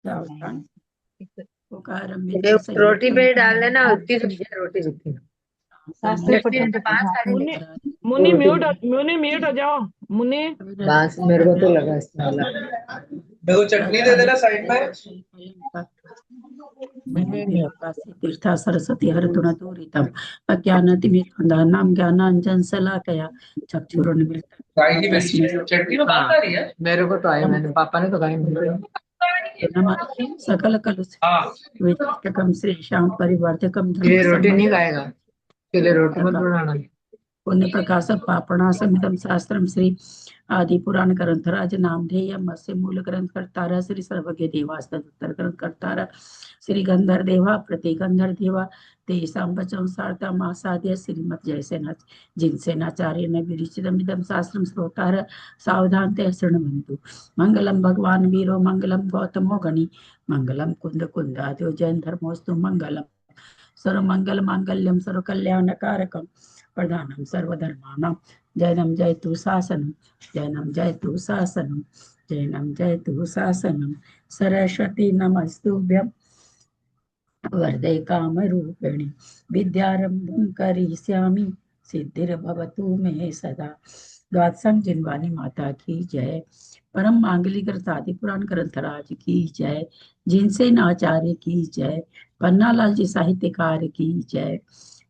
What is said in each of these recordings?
सावधान पुकारम ये विद्या रोटी पे संयुक्त ही डाल देना, उतनी सब्जी रोटी दिखती है। शास्त्री चटनी पठन में तो बांस डाली मुनि थी। मुनि रोटी म्यूट में मुनि म्यूट हो जाओ मुनि। बांस मेरे को तो लगा इसमें वाला। मेरे को चटनी दे देना साइड में। तीर्था सरस्वती हरतुना दूरितम अज्ञानतिमिरान्धकाराणां ज्ञानाञ्जन शलाकया चक्षुरुन्मीलितं तस्मै चटनी में बांस आ रही है, मेरे को तो आई, मैंने पापा ने तो खाई नहीं। नमः सकल कलुषितकं श्रीशां परिवर्तकं ये रोटी धर्म नहीं खाएगा, इसके लिए रोटी मत बनाना। पुण्य प्रकाश पापणासमिदं शास्त्रम श्री आदि पुराण ग्रंथराज नामधेयम अस्य मूल ग्रंथ कर्तारा श्री सर्वज्ञ देवास्तद उत्तर ग्रंथ कर्तारा श्री गंधर देवा प्रति गंधर देवा तेषां वचन सार्थमासाद्य श्रीमद् जयसेन जिनसेनाचार्येण विरचितमिदं शास्त्रं श्रोतार सावधानतया शृण्वन्तु। मंगलम भगवान वीरो मंगलम गौतमो गणि मंगलम कुंद कुंदाद्यो जैन धर्मोस्तु मंगलम सर्वमंगल मांगल्यम सर्वकल्याणकारकम प्रधानम सर्वधर्माणां जैनम जयतु शासनम जैनम जयतु शासनम जैनम जयतु शासनम सरस्वती नमस्तुभ्यं वरदे कामरूपिणि विद्यारंभं करिष्यामि सिद्धिर्भवतु मे सदा। द्वादशं जिनवानी माता की जय। परम मांगलिक आदि पुराण ग्रंथराज की जय। जिनसेन आचार्य की जय। पन्नालाल जी साहित्यकार की जय।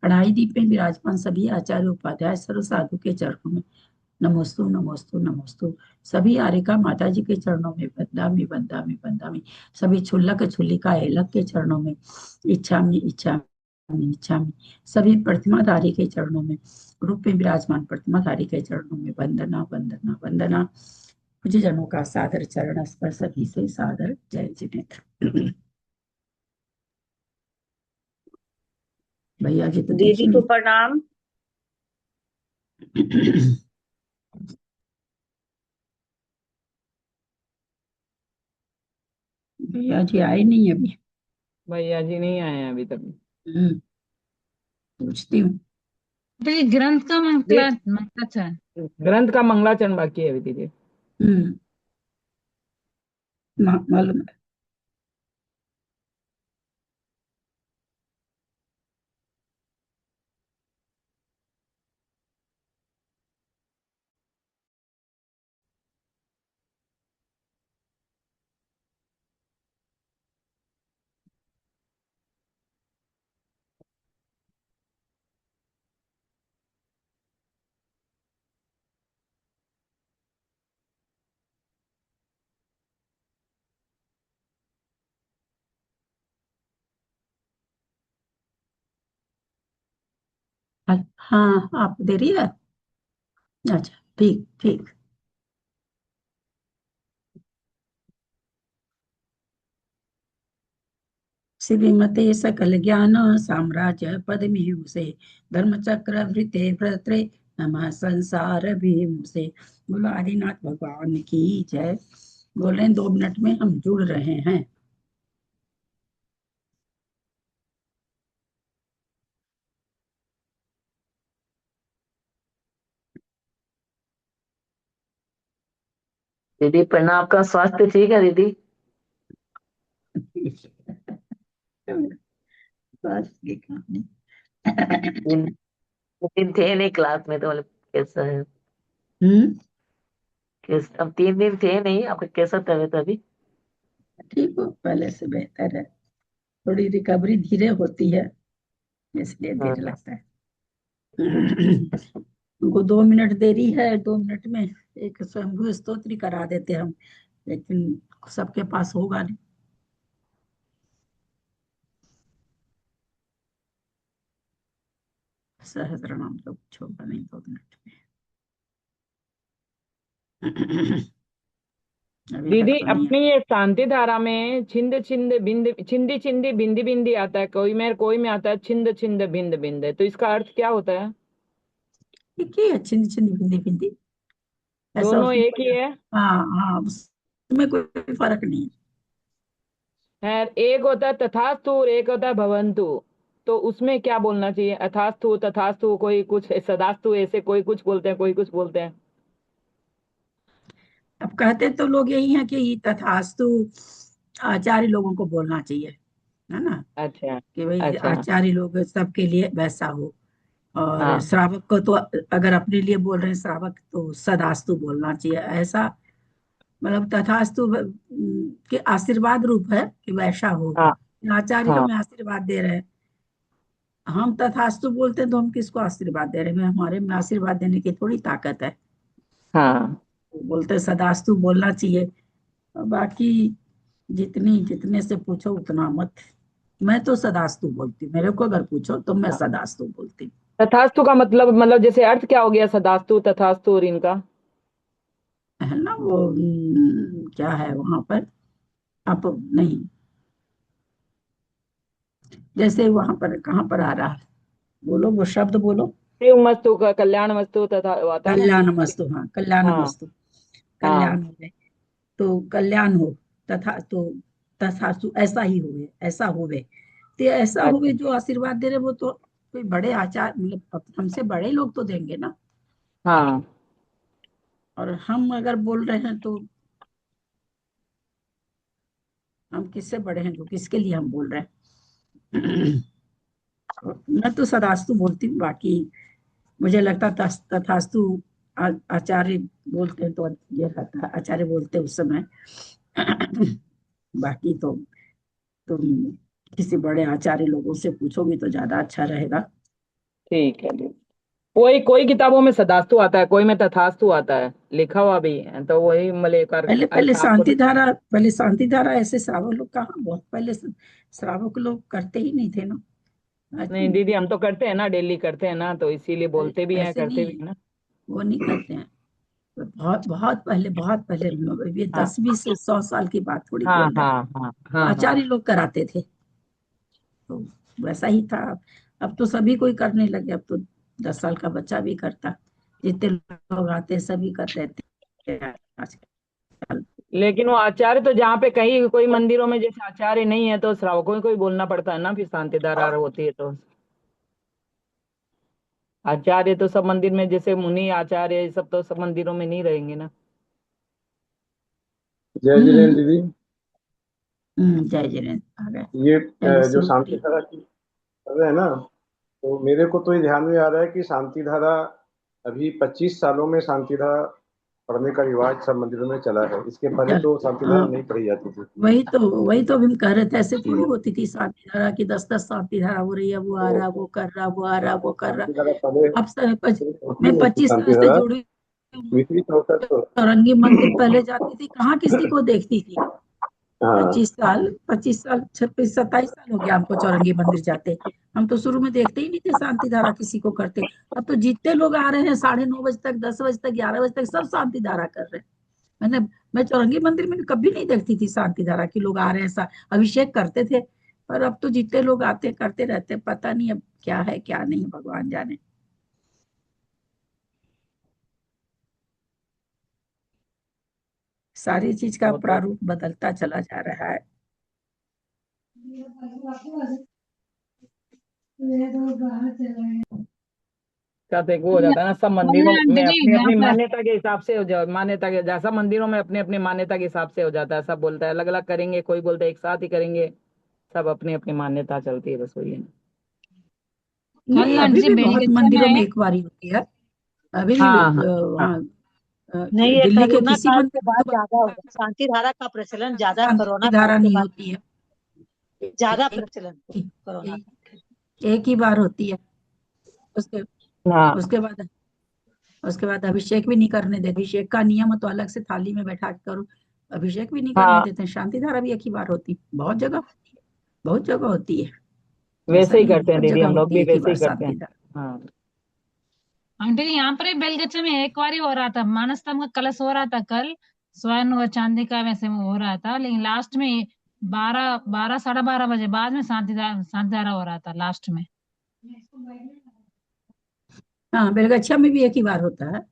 अढ़ाई दीप में विराजमान सभी आचार्य उपाध्याय सर्व साधु के चरणों में नमोस्तु नमोस्तु नमोस्तु। सभी आरिका माता जी के चरणों में बंदामी बंदामी बंदामी। सभी छुल्लक छुल्लिका एलक के चरणों में इच्छामी इच्छामी इच्छामी। सभी प्रतिमाधारी के चरणों में रूप में विराजमान प्रतिमाधारी के चरणों में वंदना वंदना वंदना। मुझे जनों का सादर चरण स्पर्श सभी से सादर जय जिनेन्द्र। भैया जी तो दीदी देखी को प्रणाम। भैया जी आए नहीं अभी। भैया जी नहीं आए हैं अभी तक। पूछती हूँ। ग्रंथ का ग्रंथ का मंगलाचरण बाकी है अभी दीदी। मालूम है। हाँ आप दे रही है। अच्छा ठीक ठीक। श्रीमते सकल ज्ञान साम्राज्य पदमीयु से धर्म चक्र वृते भद्रे नमः संसार भीम से। बोलो आदिनाथ भगवान की जय। बोल रहे हैं 2 मिनट में हम जुड़ रहे हैं। दीदी प्रणाम, आपका स्वास्थ्य ठीक है दीदी? बस ये कहानी। दिन दिन थे नहीं क्लास में, तो मतलब कैसा है? अब 3 दिन थे नहीं, आपका कैसा तबीयत अभी? ठीक हो पहले से बेहतर है। थोड़ी रिकवरी धीरे होती है इसलिए देर हाँ। लगता है। उनको 2 मिनट देरी है। 2 मिनट में एक शंभु स्तोत्र करा देते हम, लेकिन सबके पास होगा नहीं। सहस्रनाम तो कुछ होगा नहीं 2 मिनट में। अभी तक दीदी तो नहीं अपनी ये शांति धारा में छिंद छिंद बिंद छिंदी छिंदी बिंदी बिंदी आता है, कोई में आता है छिंद छिंद बिंद बिंद, तो इसका अर्थ क्या होता है? है। क्या है छिंद छिंद बिंदी बिंदी? ऐसा दोनों उसमें एक कोई। ही है। हाँ हाँ उसमें कोई फर्क नहीं है एक होता है तथास्तु और एक होता है भवन्तु। तो उसमें क्या बोलना चाहिए? अथास्तु तथास्तु, कोई कुछ सदास्तु, ऐसे कोई कुछ बोलते हैं कोई कुछ बोलते हैं। अब कहते तो लोग यही है कि तथास्तु आचार्य लोगों को बोलना चाहिए, है ना, अच्छा कि भाई अच्छा। आचार्य लोग सबके लिए वैसा हो। और हाँ श्रावक को तो अगर अपने लिए बोल रहे हैं श्रावक तो सदास्तु बोलना चाहिए, ऐसा मतलब तथास्तु के आशीर्वाद रूप है कि वैसा हो। हाँ आचार्य को हाँ मैं आशीर्वाद दे रहे हैं, हम तथास्तु बोलते हैं तो हम किसको आशीर्वाद दे रहे हैं, हमारे में आशीर्वाद देने की थोड़ी ताकत है। हाँ। बोलते हैं सदास्तु बोलना चाहिए। और बाकी जितने से पूछो उतना मत। मैं तो सदास्तु बोलती हूँ, मेरे को अगर पूछो तो मैं सदास्तु बोलती हूँ। तथास्तु का मतलब जैसे अर्थ क्या हो गया सदास्तु तथास्तु और इनका? है ना वो क्या है वहां पर, आप नहीं, जैसे वहां पर कहाँ पर आ रहा है, बोलो वो शब्द बोलो। शिव मस्तु का कल्याण मस्तु तथा आता है ना कल्याण शिव। मस्तु, हाँ कल्याण हाँ मस्तु, हाँ। कल्याण हो गए, तो कल्याण हो, तथा तो तथास्तु ऐसा ही हुए, ऐसा हुए, तो ऐसा हुए अच्छा जो आशीर्वाद दे रहे वो तो कोई बड़े आचार मतलब हमसे बड़े लोग तो देंगे ना। हाँ। और हम अगर बोल रहे हैं तो हम किससे बड़े हैं जो किसके लिए हम बोल रहे हैं। मैं तो सदास्तु बोलती हूँ, बाकी मुझे लगता तथास्तु आचार्य बोलते हैं तो ये रहता है, आचार्य बोलते हैं उस समय। बाकी तो तुम किसी बड़े आचार्य लोगों से पूछोगे तो ज्यादा अच्छा रहेगा। ठीक है जी। कोई कोई किताबों में सदास्तु आता है, कोई में तथास्तु आता है, लिखा हुआ भी है, तो वही मलेकर पहले पहले अर्थ आपको। शांति धारा, पहले शांति धारा ऐसे श्रावक लोग कहाँ, बहुत पहले से श्रावक लोग करते ही नहीं थे ना। नहीं दीदी, हम तो करते हैं ना, डेली करते हैं ना, तो इसीलिए बोलते भी हैं ऐसे करते नहीं, भी हैं ना। वो नहीं करते हैं। बहुत बहुत पहले, बहुत पहले, ये हाँ 10 20 100 साल की बात थोड़ी हाँ बोल रहे हैं। हाँ हाँ हाँ हाँ। आचार्य लोग कराते थे, तो वैसा ही था। अब तो सभी कोई करने लगे, अब तो 10 साल का बच्चा भी करता, जितने लोग आते हैं सभी कर लेते हैं आजकल। लेकिन वो आचार्य तो जहाँ पे कहीं कोई मंदिरों में जैसे आचार्य नहीं है तो श्रावकों को ही बोलना पड़ता है ना, फिर शांति धारा होती है तो। आचार्य तो सब मंदिर में, जैसे मुनि आचार्य ये सब तो सब मंदिरों में नहीं रहेंगे ना। जय जिनेन्द्र हम्म दीदी। जय जिनेन्द्र आ गए। ये चलो जो शुरू शांति करिए। धारा की कर रहे हैं ना, तो मेरे को तो ये ध्यान में आ रहा है कि शांति धारा अभी 25 सालों में शांति धारा पढ़ने का रिवाज सब मंदिरों में चला है। इसके पहले चल तो शांति धारा हाँ, नहीं पढ़ी जाती थी। वही तो अभी हम कह रहे थे, ऐसे थोड़ी होती थी शांति धारा की, 10 10 शांति धारा हो रही है, वो आ तो रहा वो कर रहा वो आ रहा वो कर रहा। शांति धारा पहले अब सिर्फ होती मैं नहीं थी 25 साल शांति से धारा, जुड़ी हूँ, वीकली चौसठ तो। चौरंगी मंदिर पहले जाती थी, कहाँ किसी को देखती थी। हाँ 25 साल 26 27 साल हो गया हमको चौरंगी मंदिर जाते। हम तो शुरू में देखते ही नहीं थे शांति धारा किसी को करते। अब तो जितने लोग आ रहे हैं 9:30 बजे तक, 10 बजे तक, 11 बजे तक सब शांति धारा कर रहे हैं। मैंने मैं चौरंगी मंदिर में कभी नहीं देखती थी शांति धारा की लोग आ रहे हैं, अभिषेक करते थे। पर अब तो जितने लोग आते करते रहते, पता नहीं अब क्या है क्या नहीं, भगवान जाने। सारी चीज का वो तो प्रारूप बदलता चला जा रहा है। का तो एक वो हो जाता है ना, सब मंदिरों आंटी में जी अपनी यहाँ अपनी पर मान्यता के हिसाब से हो जाए, मान्यता के जैसा मंदिरों में अपने अपनी मान्यता के हिसाब से हो जाता है, सब बोलता है अलग अलग करेंगे, कोई बोलता है एक साथ ही करेंगे, सब अपनी अपनी मान्यता चलती है, बस वही है ना। नहीं, कल आंटी अभी जी भी बहुत बेलगच्छे मंदिरों में में। एक बारी होती है। अभी भी हाँ हाँ हाँ। वहाँ नहीं, ये दिल्ली के कोरोना किसी काल के मंदिर में बाद तो ज्यादा हो गया शांति धारा का प्रचलन, ज्यादा शांति कोरोना काल धारा के नहीं बाद होती है। ज्यादा एक, प्रचलन हुआ एक, कोरोना एक, काल। एक ही बार होती है। उसके हाँ उसके बाद उसके बाद अभिषेक भी नहीं करने देते। अभिषेक का नियम है तो अलग से थाली में बैठा के करो, अभिषेक भी नहीं करने हाँ। देते। शांति धारा भी एक ही बार होती है, बहुत जगह होती है, बहुत जगह होती है। ऐसा वैसे ही नहीं है, करते हैं बहुत दीदी, जगह हम लोग होती है भी एक ही वैसे बार ही करते शांति हैं। धारा। हाँ आंटी जी यहाँ पर ही बेलगच्छे में एक बार ही हो रहा था, मानस्तंभ का कलश हो रहा था कल, स्वर्ण व चांदी का वैसे में हो रहा था, लेकिन लास्ट में 12 12 साढ़े 12 बजे बाद में शांति धारा हो रहा था लास्ट में। हाँ, बेलगच्छा में भी एक ही बार होता है।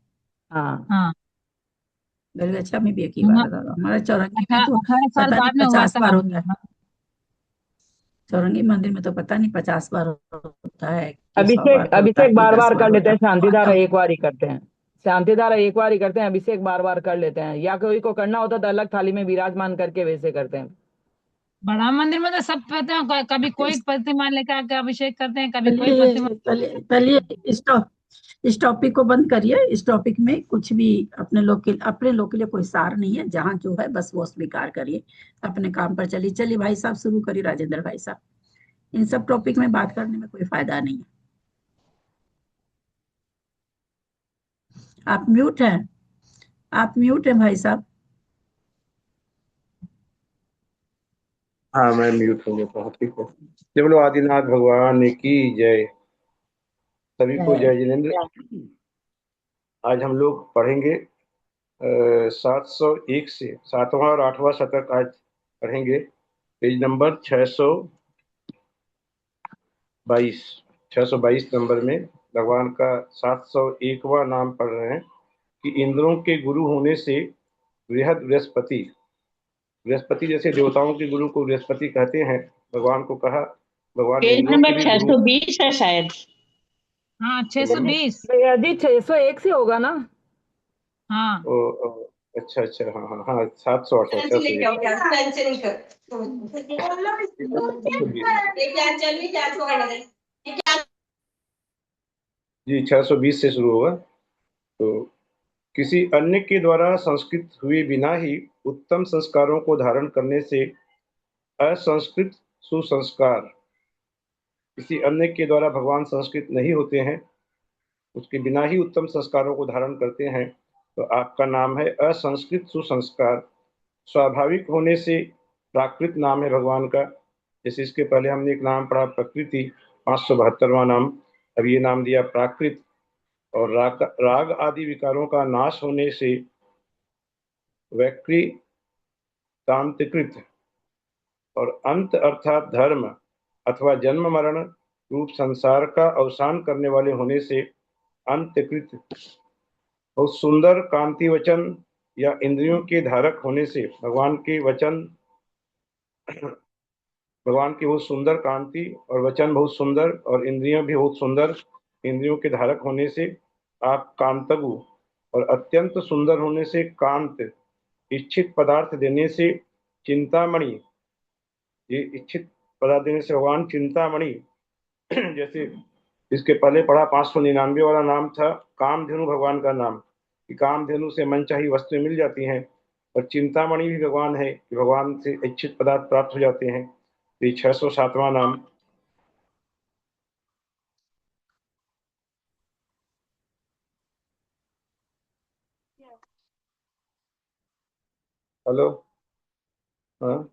हाँ। हाँ बेलगच्छा में भी एक ही बार होता है, हमारे चौरंगी में तो 18 साल पता नहीं बाद में हुआ 50 था बार होता है। हमारे। चौरंगी मंदिर में तो पता नहीं 50 बार होता है कि 100 बार अभिषेक होता है अभिषेक कि बार दस बार बार कर लेते होता हैं, है, शांति आता धारा हूँ। एक बार ही करते हैं। शांति धारा एक बार ही करते हैं, अभिषेक बार बार कर लेते हैं, या कोई को करना होता तो अलग थाली में विराजमान करके वैसे करते हैं। बड़ा मंदिर में तो सब प्रतिमा, कभी कोई प्रतिमा लेकर आके अभिषेक करते हैं, कभी कोई चलिए प्रतिमा। चलिए चलिए, इस टॉपिक को बंद करिए। इस टॉपिक में कुछ भी अपने लोग के लिए कोई सार नहीं है। जहाँ जो है बस वो स्वीकार करिए, अपने काम पर चलिए। चलिए भाई साहब शुरू करिए, राजेंद्र भाई साहब। इन सब टॉपिक में बात करने में कोई फायदा नहीं है। आप म्यूट हैं, आप म्यूट हैं भाई साहब। हाँ, मैं म्यूट हो गया था, ठीक है। जय बोलो आदिनाथ भगवान की जय। सभी को जय जिनेन्द्र। आज हम लोग पढ़ेंगे 701 से 7वां और 8वां शतक आज पढ़ेंगे। पेज नंबर 622 नंबर में भगवान का 701वां नाम पढ़ रहे हैं कि इंद्रों के गुरु होने से बृहद बृहस्पति, बृहस्पति जैसे देवताओं के गुरु को बृहस्पति कहते हैं। भगवान को कहा, भगवान पेज इंद्रों के नंबर भी गुरु। 620 है शायद। हाँ 620। भैया जी 601 से होगा ना? हाँ अच्छा अच्छा, हाँ हाँ हाँ, 708 है, 620 जी, 620 से शुरू होगा। तो किसी अन्य के द्वारा संस्कृत हुए बिना ही उत्तम संस्कारों को धारण करने से असंस्कृत सुसंस्कार। किसी अन्य के द्वारा भगवान संस्कृत नहीं होते हैं, उसके बिना ही उत्तम संस्कारों को धारण करते हैं, तो आपका नाम है असंस्कृत सुसंस्कार। स्वाभाविक होने से प्राकृत नाम है भगवान का। जैसे इसके पहले हमने एक नाम पढ़ा प्रकृति, 572वां नाम। अब ये नाम दिया प्राकृत। और राग आदि विकारों का नाश होने से वैकृतांतकृत, और अंत अर्थात धर्म अथवा जन्म मरण रूप संसार का अवसान करने वाले होने से अंतकृत। बहुत सुंदर कांति वचन या इंद्रियों के धारक होने से भगवान के वचन, भगवान की बहुत सुंदर कांति और वचन बहुत सुंदर और इंद्रियों भी बहुत सुंदर, इंद्रियों के धारक होने से आप कांतगु, और अत्यंत सुंदर होने से कांत, इच्छित पदार्थ देने से चिंतामणि। ये इच्छित पदार्थ देने से भगवान चिंतामणि। जैसे इसके पहले पढ़ा 599 वाला नाम था कामधेनु, भगवान का नाम कि कामधेनु से मनचाही वस्तुएं मिल जाती हैं। और चिंतामणि भी भगवान है कि भगवान से इच्छित पदार्थ प्राप्त हो जाते हैं। ये 607वां नाम। हेलो, हाँ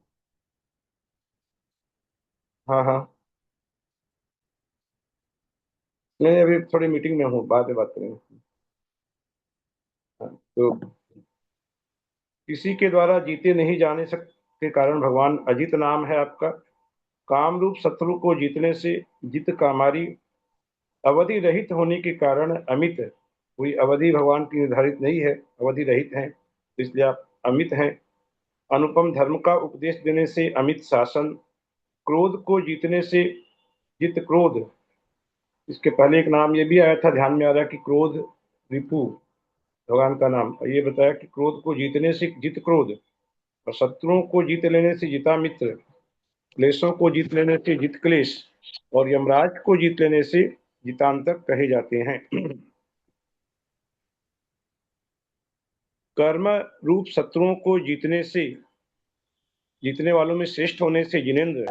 हाँ हाँ, नहीं अभी थोड़ी मीटिंग में हूँ, बाद में बात करेंगे। हाँ, तो किसी के द्वारा जीते नहीं जाने के कारण भगवान अजित नाम है आपका। काम रूप शत्रु को जीतने से जित कामारी, अवधि रहित होने के कारण अमित। कोई अवधि भगवान की निर्धारित नहीं है, अवधि रहित है, इसलिए आप अमित हैं। अनुपम धर्म का उपदेश देने से अमित शासन। क्रोध को जीतने से जित क्रोध। इसके पहले एक नाम ये भी आया था, ध्यान में आ रहा कि क्रोध रिपु, भगवान का नाम। ये बताया कि क्रोध को जीतने से जित क्रोध, और शत्रुओं को जीत लेने से जिता मित्र, क्लेशों को जीत लेने से जित क्लेश, और यमराज को जीत लेने से जितांतक कहे जाते हैं। कर्म रूप शत्रुओं को जीतने से, जीतने वालों में श्रेष्ठ होने से जिनेन्द्र,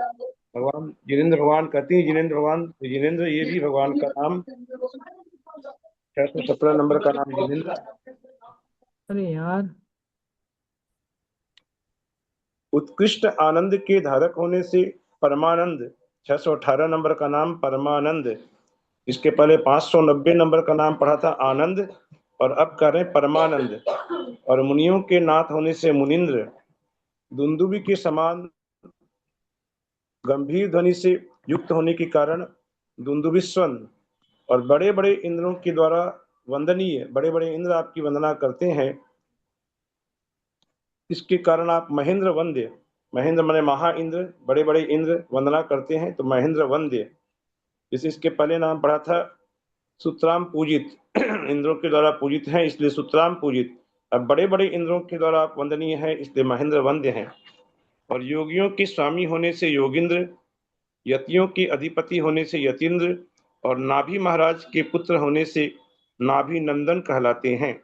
भगवान जिनेन्द्र भगवान कहते हैं जिनेन्द्र भगवान, तो जिनेन्द्र ये भी भगवान का नाम। 617 नंबर का नाम जिनेन्द्र। अरे यार, उत्कृष्ट आनंद के धारक होने से परमानंद, 618 नंबर का नाम परमानंद। इसके पहले 590 नंबर का नाम पढ़ा था आनंद, और अब कह रहे हैं परमानंद। और मुनियों के नाथ होने से मुनिंद्र। दुंदुबी के समान गंभीर ध्वनि से युक्त होने के कारण दुंदुभिस्वन। और बड़े बड़े इंद्रों के द्वारा वंदनीय, बड़े बड़े इंद्र आपकी वंदना करते हैं, इसके कारण आप महेंद्र वंद्य। महेंद्र माने महा इंद्र, बड़े बड़े इंद्र वंदना करते हैं तो महेंद्र वंद्य। जैसे इसके पहले नाम पढ़ा था सुतराम पूजित, इंद्रों के द्वारा पूजित हैं इसलिए सुतराम पूजित। अब बड़े बड़े इंद्रों के द्वारा आप वंदनीय हैं इसलिए महेंद्र वंद्य हैं। और योगियों के स्वामी होने से योगिंद्र, यतियों के अधिपति होने से यतीन्द्र और नाभि महाराज के पुत्र होने से नाभि नंदन कहलाते हैं।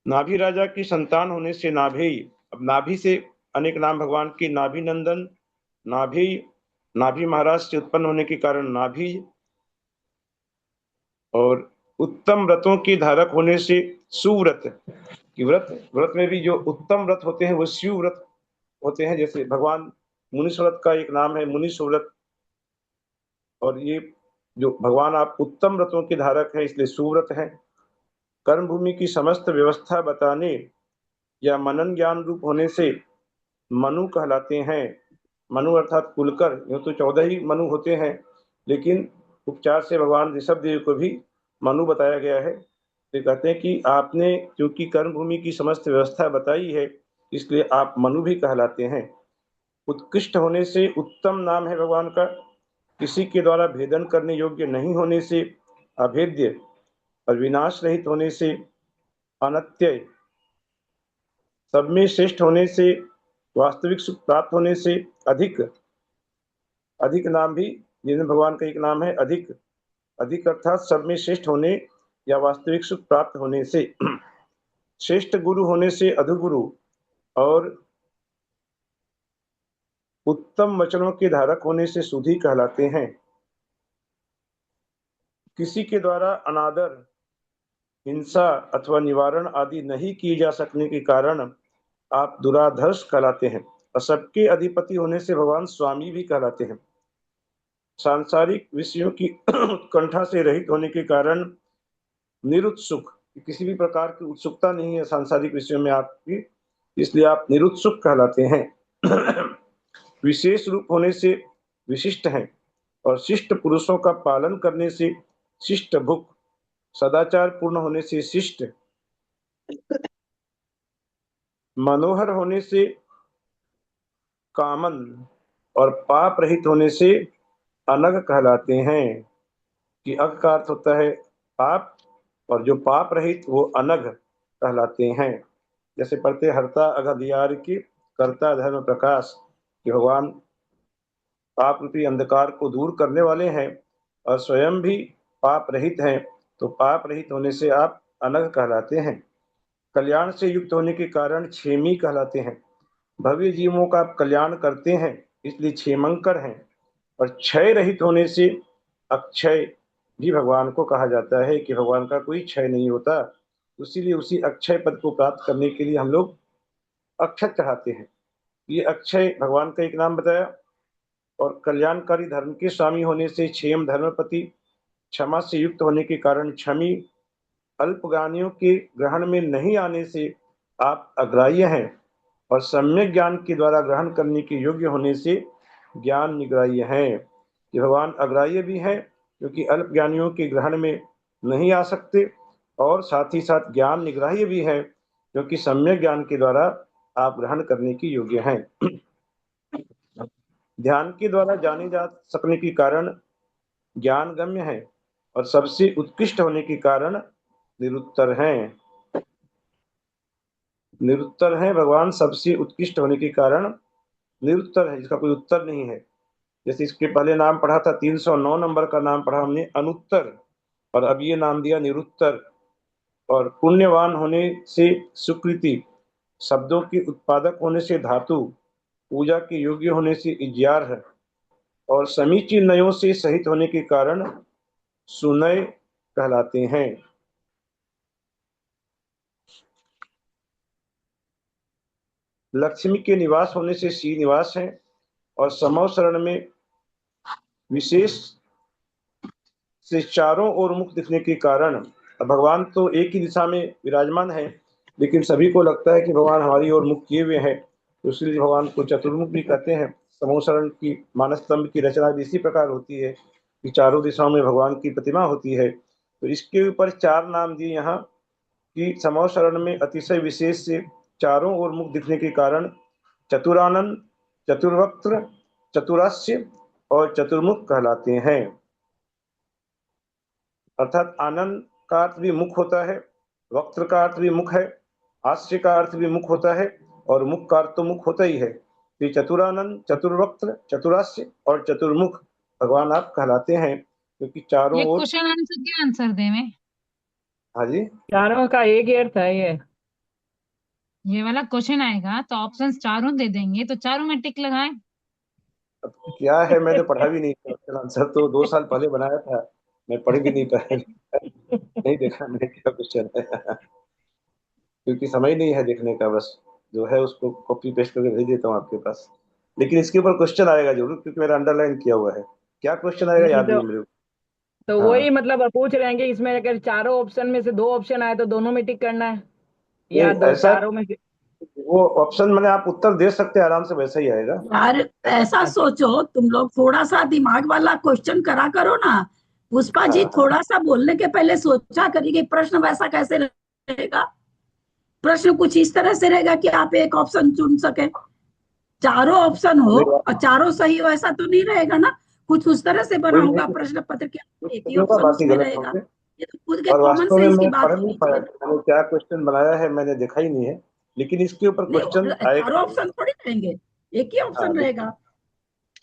नाभि राजा की संतान होने से नाभेय। अब नाभि से अनेक नाम भगवान की, नाभि नंदन, नाभि, नाभि महाराज से उत्पन्न होने के कारण नाभि, और उत्तम व्रतों के धारक होने से सुव्रत की व्रत में भी जो उत्तम व्रत होते हैं वो शिव व्रत होते हैं। जैसे भगवान मुनीश व्रत का एक नाम है मुनीश व्रत, और ये जो भगवान आप उत्तम व्रतों के धारक है इसलिए सुव्रत है। कर्म भूमि की समस्त व्यवस्था बताने या मनन ज्ञान रूप होने से मनु कहलाते हैं। मनु अर्थात कुलकर। यूं तो 14 ही मनु होते हैं, लेकिन उपचार से भगवान ऋषभ देव को भी मनु बताया गया है। तो कहते हैं कि आपने क्योंकि कर्म भूमि की समस्त व्यवस्था बताई है इसलिए आप मनु भी कहलाते हैं। उत्कृष्ट होने से उत्तम नाम है भगवान का। किसी के द्वारा भेदन करने योग्य नहीं होने से अभेद्य और विनाश रहित होने से अनत्यय, सब में श्रेष्ठ होने से, वास्तविक सुख प्राप्त होने से अधिक। अधिक नाम भी जिनमें भगवान का एक नाम है अधिक। अधिक अर्थात सब में श्रेष्ठ होने या वास्तविक सुख प्राप्त होने से। श्रेष्ठ गुरु होने से अधुगुरु और उत्तम वचनों के धारक होने से सुधी कहलाते हैं। किसी के द्वारा अनादर, हिंसा अथवा निवारण आदि नहीं किए जा सकने के कारण आप दुराधर्ष कहलाते हैं। और सबके अधिपति होने से भगवान स्वामी भी कहलाते हैं। सांसारिक विषयों की उत्कंठा से रहित होने के कारण निरुत्सुक, किसी भी प्रकार की उत्सुकता नहीं है सांसारिक विषयों में आपकी, इसलिए आप निरुत्सुक कहलाते हैं। विशेष रूप होने से विशिष्ट हैं और शिष्ट पुरुषों का पालन करने से शिष्ट भुक, सदाचार पूर्ण होने से शिष्ट, मनोहर होने से कामन और पाप रहित होने से अनग कहलाते हैं। कि अग का अर्थ होता है पाप, और जो पाप रहित वो अनग कहलाते हैं। जैसे पढ़ते हरता अघदियार की करता धर्म प्रकाश, कि भगवान पाप रूपी अंधकार को दूर करने वाले हैं और स्वयं भी पाप रहित हैं, तो पाप रहित होने से आप अनग कहलाते हैं। कल्याण से युक्त होने के कारण क्षेमी कहलाते हैं। भव्य जीवों का आप कल्याण करते हैं इसलिए क्षेमंकर हैं। और क्षय रहित होने से अक्षय भी भगवान को कहा जाता है कि भगवान का कोई क्षय नहीं होता, इसीलिए उसी अक्षय पद को प्राप्त करने के लिए हम लोग अक्षत चढ़ाते हैं। ये अक्षय भगवान का एक नाम बताया। और कल्याणकारी धर्म के स्वामी होने से क्षेम धर्मपति, क्षमा से युक्त होने के कारण क्षमी, अल्पज्ञानियों के ग्रहण में नहीं आने से आप अग्राह्य हैं, और सम्यक ज्ञान के द्वारा ग्रहण करने के योग्य होने से ज्ञान निग्राह्य हैं। कि भगवान अग्राह्य भी हैं क्योंकि अल्प ज्ञानियों के ग्रहण में नहीं आ सकते, और साथ ही साथ ज्ञान निग्राह्य भी है क्योंकि सम्यक ज्ञान के द्वारा आप ग्रहण करने के योग्य हैं। ध्यान के द्वारा जाने जा सकने के कारण ज्ञान गम्य है, और सबसे उत्कृष्ट होने के कारण निरुत्तर हैं। निरुत्तर है भगवान, सबसे उत्कृष्ट होने के कारण निरुत्तर है, जिसका कोई उत्तर नहीं है। जैसे इसके पहले नाम पढ़ा था 309 नंबर का नाम पढ़ा हमने अनुत्तर, और अब ये नाम दिया निरुत्तर। और पुण्यवान होने से सुकृति, शब्दों के उत्पादक होने से धातु, पूजा के योग्य होने से इज्यार्ह, और समीचीन नयों से सहित होने के कारण सुनय कहलाते हैं। लक्ष्मी के निवास होने से श्रीनिवास हैं, और समव शरण में विशेष से चारों ओर मुख दिखने के कारण, भगवान तो एक ही दिशा में विराजमान है लेकिन सभी को लगता है कि भगवान हमारी ओर मुख किए हुए हैं, तो इसलिए भगवान को चतुर्मुख भी कहते हैं। समूह शरण की मानस स्तंभ की रचना भी इसी प्रकार होती है कि चारों दिशाओं में भगवान की प्रतिमा होती है। तो इसके ऊपर 4 नाम दिए यहाँ कि समूह शरण में अतिशय विशेष से चारों ओर मुख दिखने के कारण चतुरानन, चतुर्वक्त्र, चतुरास्य और चतुर्मुख कहलाते हैं। अर्थात आनंद का अर्थ भी मुख होता है, वक्त्र का अर्थ भी मुख है, हास्य का अर्थ भी मुख होता है, और मुख का तो मुख होता ही है। तो चतुरानंद, चतुर्वक्त्र, चतुरास्य और चतुर्मुख भगवान आप कहलाते हैं, क्योंकि चारों ये ओर। क्वेश्चन आंसर क्या आंसर दे मैं? हाँ जी, चारों का एक ही अर्थ है ये। ये वाला क्वेश्चन आएगा तो ऑप्शंस चारों दे देंगे, तो चारों में टिक लगाएं। अब क्या है, मैंने पढ़ा भी नहीं था, आंसर तो 2 साल पहले बनाया था, मैं पढ़ भी नहीं पाया, नहीं देखा मैंने क्या क्वेश्चन है। क्योंकि समय नहीं है देखने का, बस जो है उसको कॉपी पेस्ट करके भेज देता हूँ आपके पास। लेकिन इसके ऊपर क्वेश्चन आएगा जरूर, क्योंकि मेरा अंडरलाइन किया हुआ है। क्या क्वेश्चन आएगा नहीं याद नहीं है मेरे तो को। वही हाँ, मतलब पूछ रहे हैं कि इसमें अगर चारों ऑप्शन में से 2 ऑप्शन आए तो दोनों में टिक करना है, या नहीं दो ऐसा, चारों में से। वो ऑप्शन मैंने आप उत्तर दे सकते हैं आराम से, वैसा ही आएगा। यार ऐसा सोचो, तुम लोग थोड़ा सा दिमाग वाला क्वेश्चन करा करो ना। पुष्पा जी हाँ, थोड़ा सा बोलने के पहले सोचा करिए कि प्रश्न वैसा कैसे रहेगा। प्रश्न कुछ इस तरह से रहेगा कि आप एक ऑप्शन चुन सके। चारों ऑप्शन हो नहीं, और चारों सही हो ऐसा तो नहीं रहेगा ना। कुछ उस तरह से बना कोई होगा नहीं, प्रश्न पत्र के, कुछ एक ही होगा ऑप्शन बाकी उसमें गलत रहेगा। होंगे। ये तो खुद के और कॉमन वास्तव में सेंस की मैं बात पढ़ हो नहीं पाया, लीजिए। मैंने क्या क्वेश्चन बनाया है मैंने देखा ही नहीं है। लेकिन इसके ऊपर नहीं, क्वेश्चन चारों आएगा। ऑप्शन थोड़ी रहेंगे, एक ही हाँ, ऑप्शन रहेगा। एक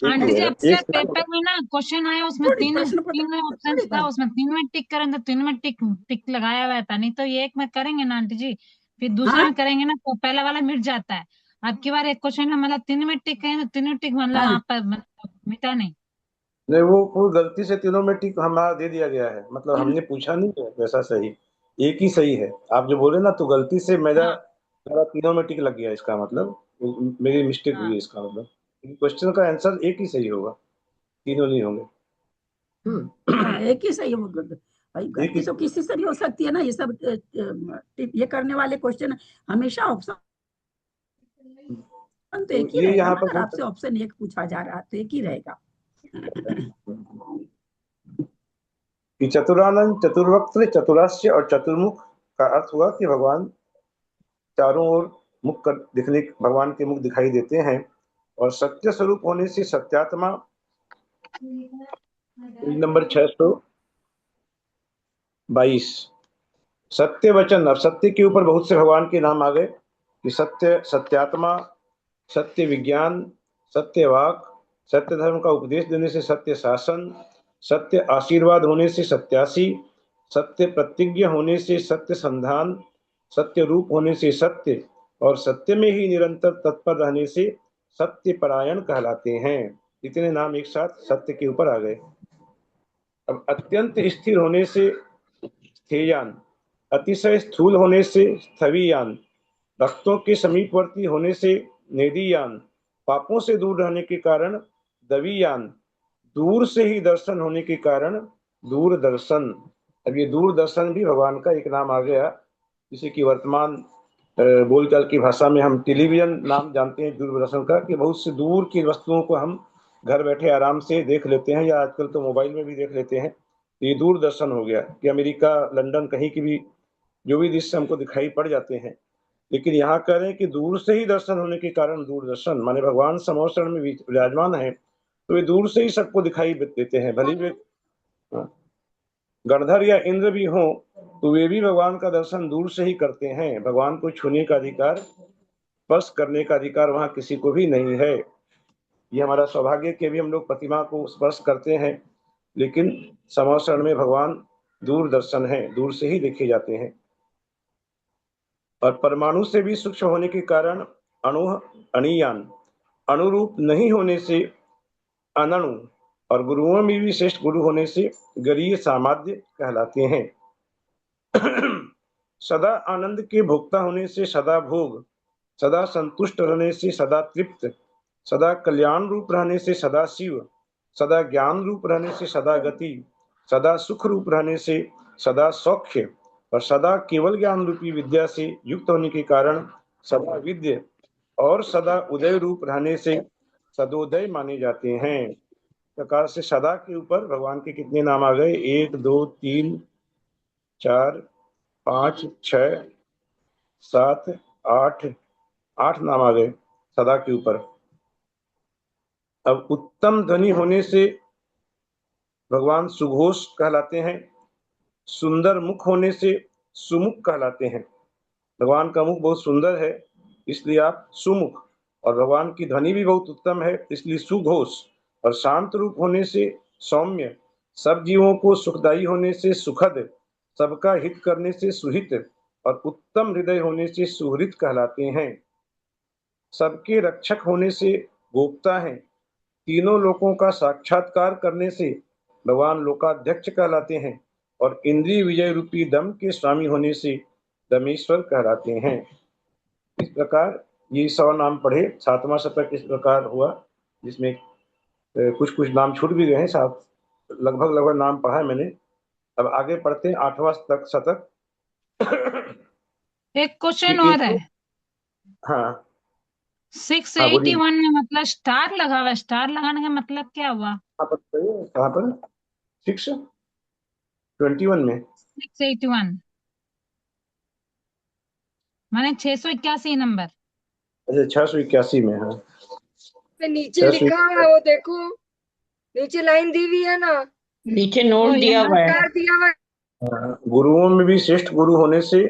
ही आंटी जी रहेगा, अक्सर एक पेपर सेकंड। में ना क्वेश्चन आया, उसमें थोड़ी तीन प्रश्न पत्र तीन थोड़ी ऑप्शंस था, था। उसमें 3 में टिक करें तो 3 में टिक टिक लगाया हुआ था। नहीं तो ये एक में करेंगे ना आंटी जी, फिर दूसरे हाँ में करेंगे ना तो पहला वाला मिट जाता है। अब की बार एक क्वेश्चन में मतलब 3 में टिक करें तो 3 में टिक मतलब हाँ आप पर मतलब मिटा नहीं। नहीं, वो कोई गलती से तीनों में टिक हमारा दे दिया गया है, मतलब तीन। हमने पूछा नहीं है वैसा सही। एक ही सही है, आप जो बोले ना, तो गलती से मेरा हाँ मेरा तीनों में टिक लग गया, इसका मतलब मेरी मिस्टेक हुई हाँ है, इसका मतलब क्वेश्चन का आंसर एक ही सही होगा, तीनों नहीं होंगे। हाँ एक ही सही होगा। भाई एक ही गलती तो सही किसी से भी हो सकती है ना, ये सब ये करने वाले क्वेश्चन हमेशा ऑप्शन तो तो एक ही ये रहेगा यहाँ ना। पर अगर आपसे ऑप्शन एक पूछा जा रहा है तो एक ही रहेगा। कि चतुरानंद, चतुर्वक्त्र, चतुरास्य और चतुर्मुख का अर्थ हुआ कि भगवान चारों ओर मुख कर दिखने, भगवान के मुख दिखाई देते हैं। और सत्य स्वरूप होने से सत्यात्मा, पेज नंबर 622। सत्य वचन, अब सत्य के ऊपर बहुत से भगवान के नाम आ गए कि सत्य, सत्यात्मा, सत्य विज्ञान, सत्य वाक, सत्य धर्म का उपदेश देने से सत्य शासन, सत्य आशीर्वाद होने से सत्यासी, सत्य प्रतिज्ञा होने से सत्य संधान, सत्य रूप होने से सत्य, और सत्य में ही निरंतर तत्पर रहने से सत्य परायण कहलाते हैं। इतने नाम एक साथ सत्य के ऊपर आ गए। अब अत्यंत स्थिर होने से स्थेयान, अतिशय स्थूल होने से स्थवियान, भक्तों के समीपवर्ती होने से नेदियान, पापों से दूर रहने के कारण दवियान, दूर से ही दर्शन होने के कारण दूरदर्शन। अब ये दूरदर्शन भी भगवान का एक नाम आ गया, जिसे कि वर्तमान बोलचाल की भाषा में हम टेलीविजन नाम जानते हैं दूरदर्शन का, कि बहुत से दूर की वस्तुओं को हम घर बैठे आराम से देख लेते हैं, या आजकल तो मोबाइल में भी देख लेते हैं। तो ये दूरदर्शन हो गया कि अमेरिका, लंदन, कहीं की भी जो भी दृश्य हमको दिखाई पड़ जाते हैं। लेकिन यहाँ कह रहे हैं कि दूर से ही दर्शन होने के कारण दूरदर्शन, माने भगवान समोषण में विराजमान है, तो वे दूर से ही सबको दिखाई देते हैं। भले वे गणधर या इंद्र भी हो तो वे भी भगवान का दर्शन दूर से ही करते हैं। भगवान को छूने का अधिकार, स्पर्श करने का अधिकार वहां किसी को भी नहीं है। ये हमारा सौभाग्य कि भी हम लोग प्रतिमा को स्पर्श करते हैं, लेकिन समोषण में भगवान दूरदर्शन है, दूर से ही देखे जाते हैं। और परमाणु से भी सूक्ष्म होने के कारण अणु, अणियान, अनुरूप नहीं होने से अनणु, और गुरुओं में भी श्रेष्ठ गुरु होने से गरीय सामाध्य कहलाते हैं। सदा आनंद के भोक्ता होने से सदा भोग, सदा संतुष्ट रहने से सदा तृप्त, सदा कल्याण रूप रहने से सदा शिव, सदा ज्ञान रूप रहने से सदा गति, सदा सुख रूप रहने से सदा सौख्य, और सदा केवल ज्ञान रूपी विद्या से युक्त होने के कारण सदा विद्य, और सदा उदय रूप रहने से सदोदय माने जाते हैं। प्रकार से सदा के ऊपर भगवान के कितने नाम आ गए? 1 2 3 4 5 6 7 8, 8 नाम आ गए सदा के ऊपर। अब उत्तम ध्वनि होने से भगवान सुघोष कहलाते हैं, सुंदर मुख होने से सुमुख कहलाते हैं। भगवान का मुख बहुत सुंदर है, इसलिए आप सुमुख, और भगवान की ध्वनि भी बहुत उत्तम है इसलिए सुघोष, और शांत रूप होने से सौम्य, सब जीवों को सुखदायी होने से सुखद, सबका हित करने से सुहित, और उत्तम हृदय होने से सुहृद कहलाते हैं। सबके रक्षक होने से गोप्ता हैं। तीनों लोकों का साक्षात्कार करने से भगवान लोकाध्यक्ष कहलाते हैं, और इंद्रिय विजय रूपी दम के स्वामी होने से दमेश्वर कहलाते हैं। इस प्रकार ये 100 नाम पढ़े। 7वां शतक इस प्रकार हुआ, जिसमें कुछ कुछ नाम छूट भी गए हैं। लगभग नाम पढ़ा है मैंने। अब आगे पढ़ते हैं 8वां शतक। एक क्वेश्चन और है। हाँ 681 में मतलब स्टार लगा हुआ है, स्टार लगाने का मतलब क्या हुआ? कहाँ पर 621 में 681 माने 681 नंबर। अच्छा 681 में। हाँ नीचे लिखा है वो देखो, नीचे लाइन दी हुई है ना, नीचे नोट दिया हुआ है। स्टार दिया हुआ है। गुरुओं में भी श्रेष्ठ गुरु होने से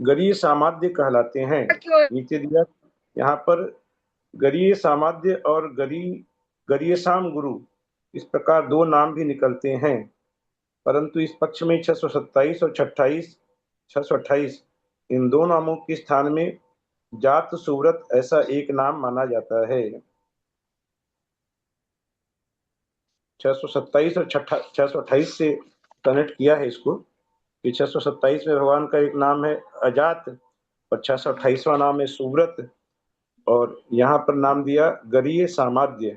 गरीय सामाद्य कहलाते हैं। क्यों? नीचे दिया यहाँ पर गरीय सामाद्य और गरीय साम गुरु, इस प्रकार 2 नाम भी निकलते हैं, परंतु इस पक्ष में 627 और 628 इन 2 नामों के स्थान में जात सुव्रत ऐसा एक नाम माना जाता है। 627 और 628 से कनेक्ट किया है इसको कि 627 में भगवान का एक नाम है अजात और 628वां नाम है सुव्रत, और यहाँ पर नाम दिया गरीय सामाद्य।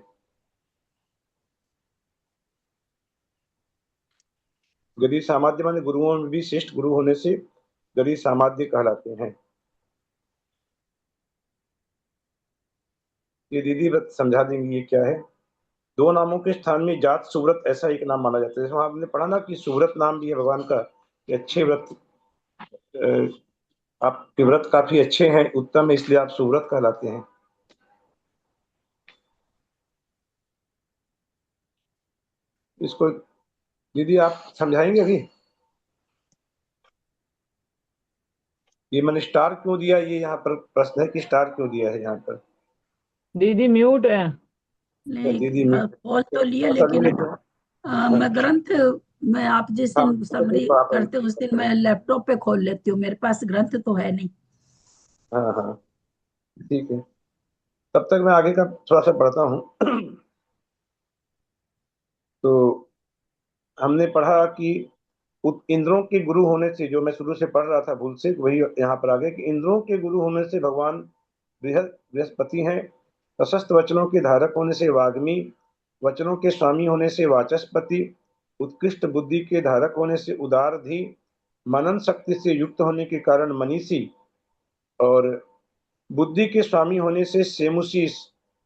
गरीय सामाद्य माने गुरुओं में भी श्रेष्ठ गुरु होने से गरीय सामाद्य कहलाते हैं। ये दीदी व्रत समझा देंगी ये क्या है। 2 नामों के स्थान में जात सुव्रत ऐसा एक नाम माना जाता है। जैसे आपने पढ़ा ना कि सुव्रत नाम भी है भगवान का, अच्छे व्रत, आपके व्रत काफी अच्छे हैं, उत्तम है, इसलिए आप सुव्रत कहलाते हैं। इसको दीदी आप समझाएंगे अभी, ये मैंने स्टार क्यों दिया, ये यहाँ पर प्रश्न है कि स्टार क्यों दिया है यहाँ पर। दीदी म्यूट है। दीदी बोल तो लिए, लेकिन मैं ग्रंथ में आप जिस दिन समरी करते उस दिन मैं लैपटॉप पे खोल लेती हूँ, मेरे पास ग्रंथ तो है नहीं। हाँ हाँ ठीक है, तब तक मैं आगे का थोड़ा सा पढ़ता हूँ। तो हमने पढ़ा कि इंद्रों के गुरु होने से, जो मैं शुरू से पढ़ रहा था भूल से, वही यहाँ पर आ गया कि इंद्रों के गुरु होने से भगवान बृहस्पति हैं। प्रशस्त वचनों के धारक होने से वाग्मी, वचनों के स्वामी होने से वाचस्पति, उत्कृष्ट बुद्धि के धारक होने से उदारधी, मनन शक्ति से युक्त होने के कारण मनीषी, और बुद्धि के स्वामी होने से सेमुशीस,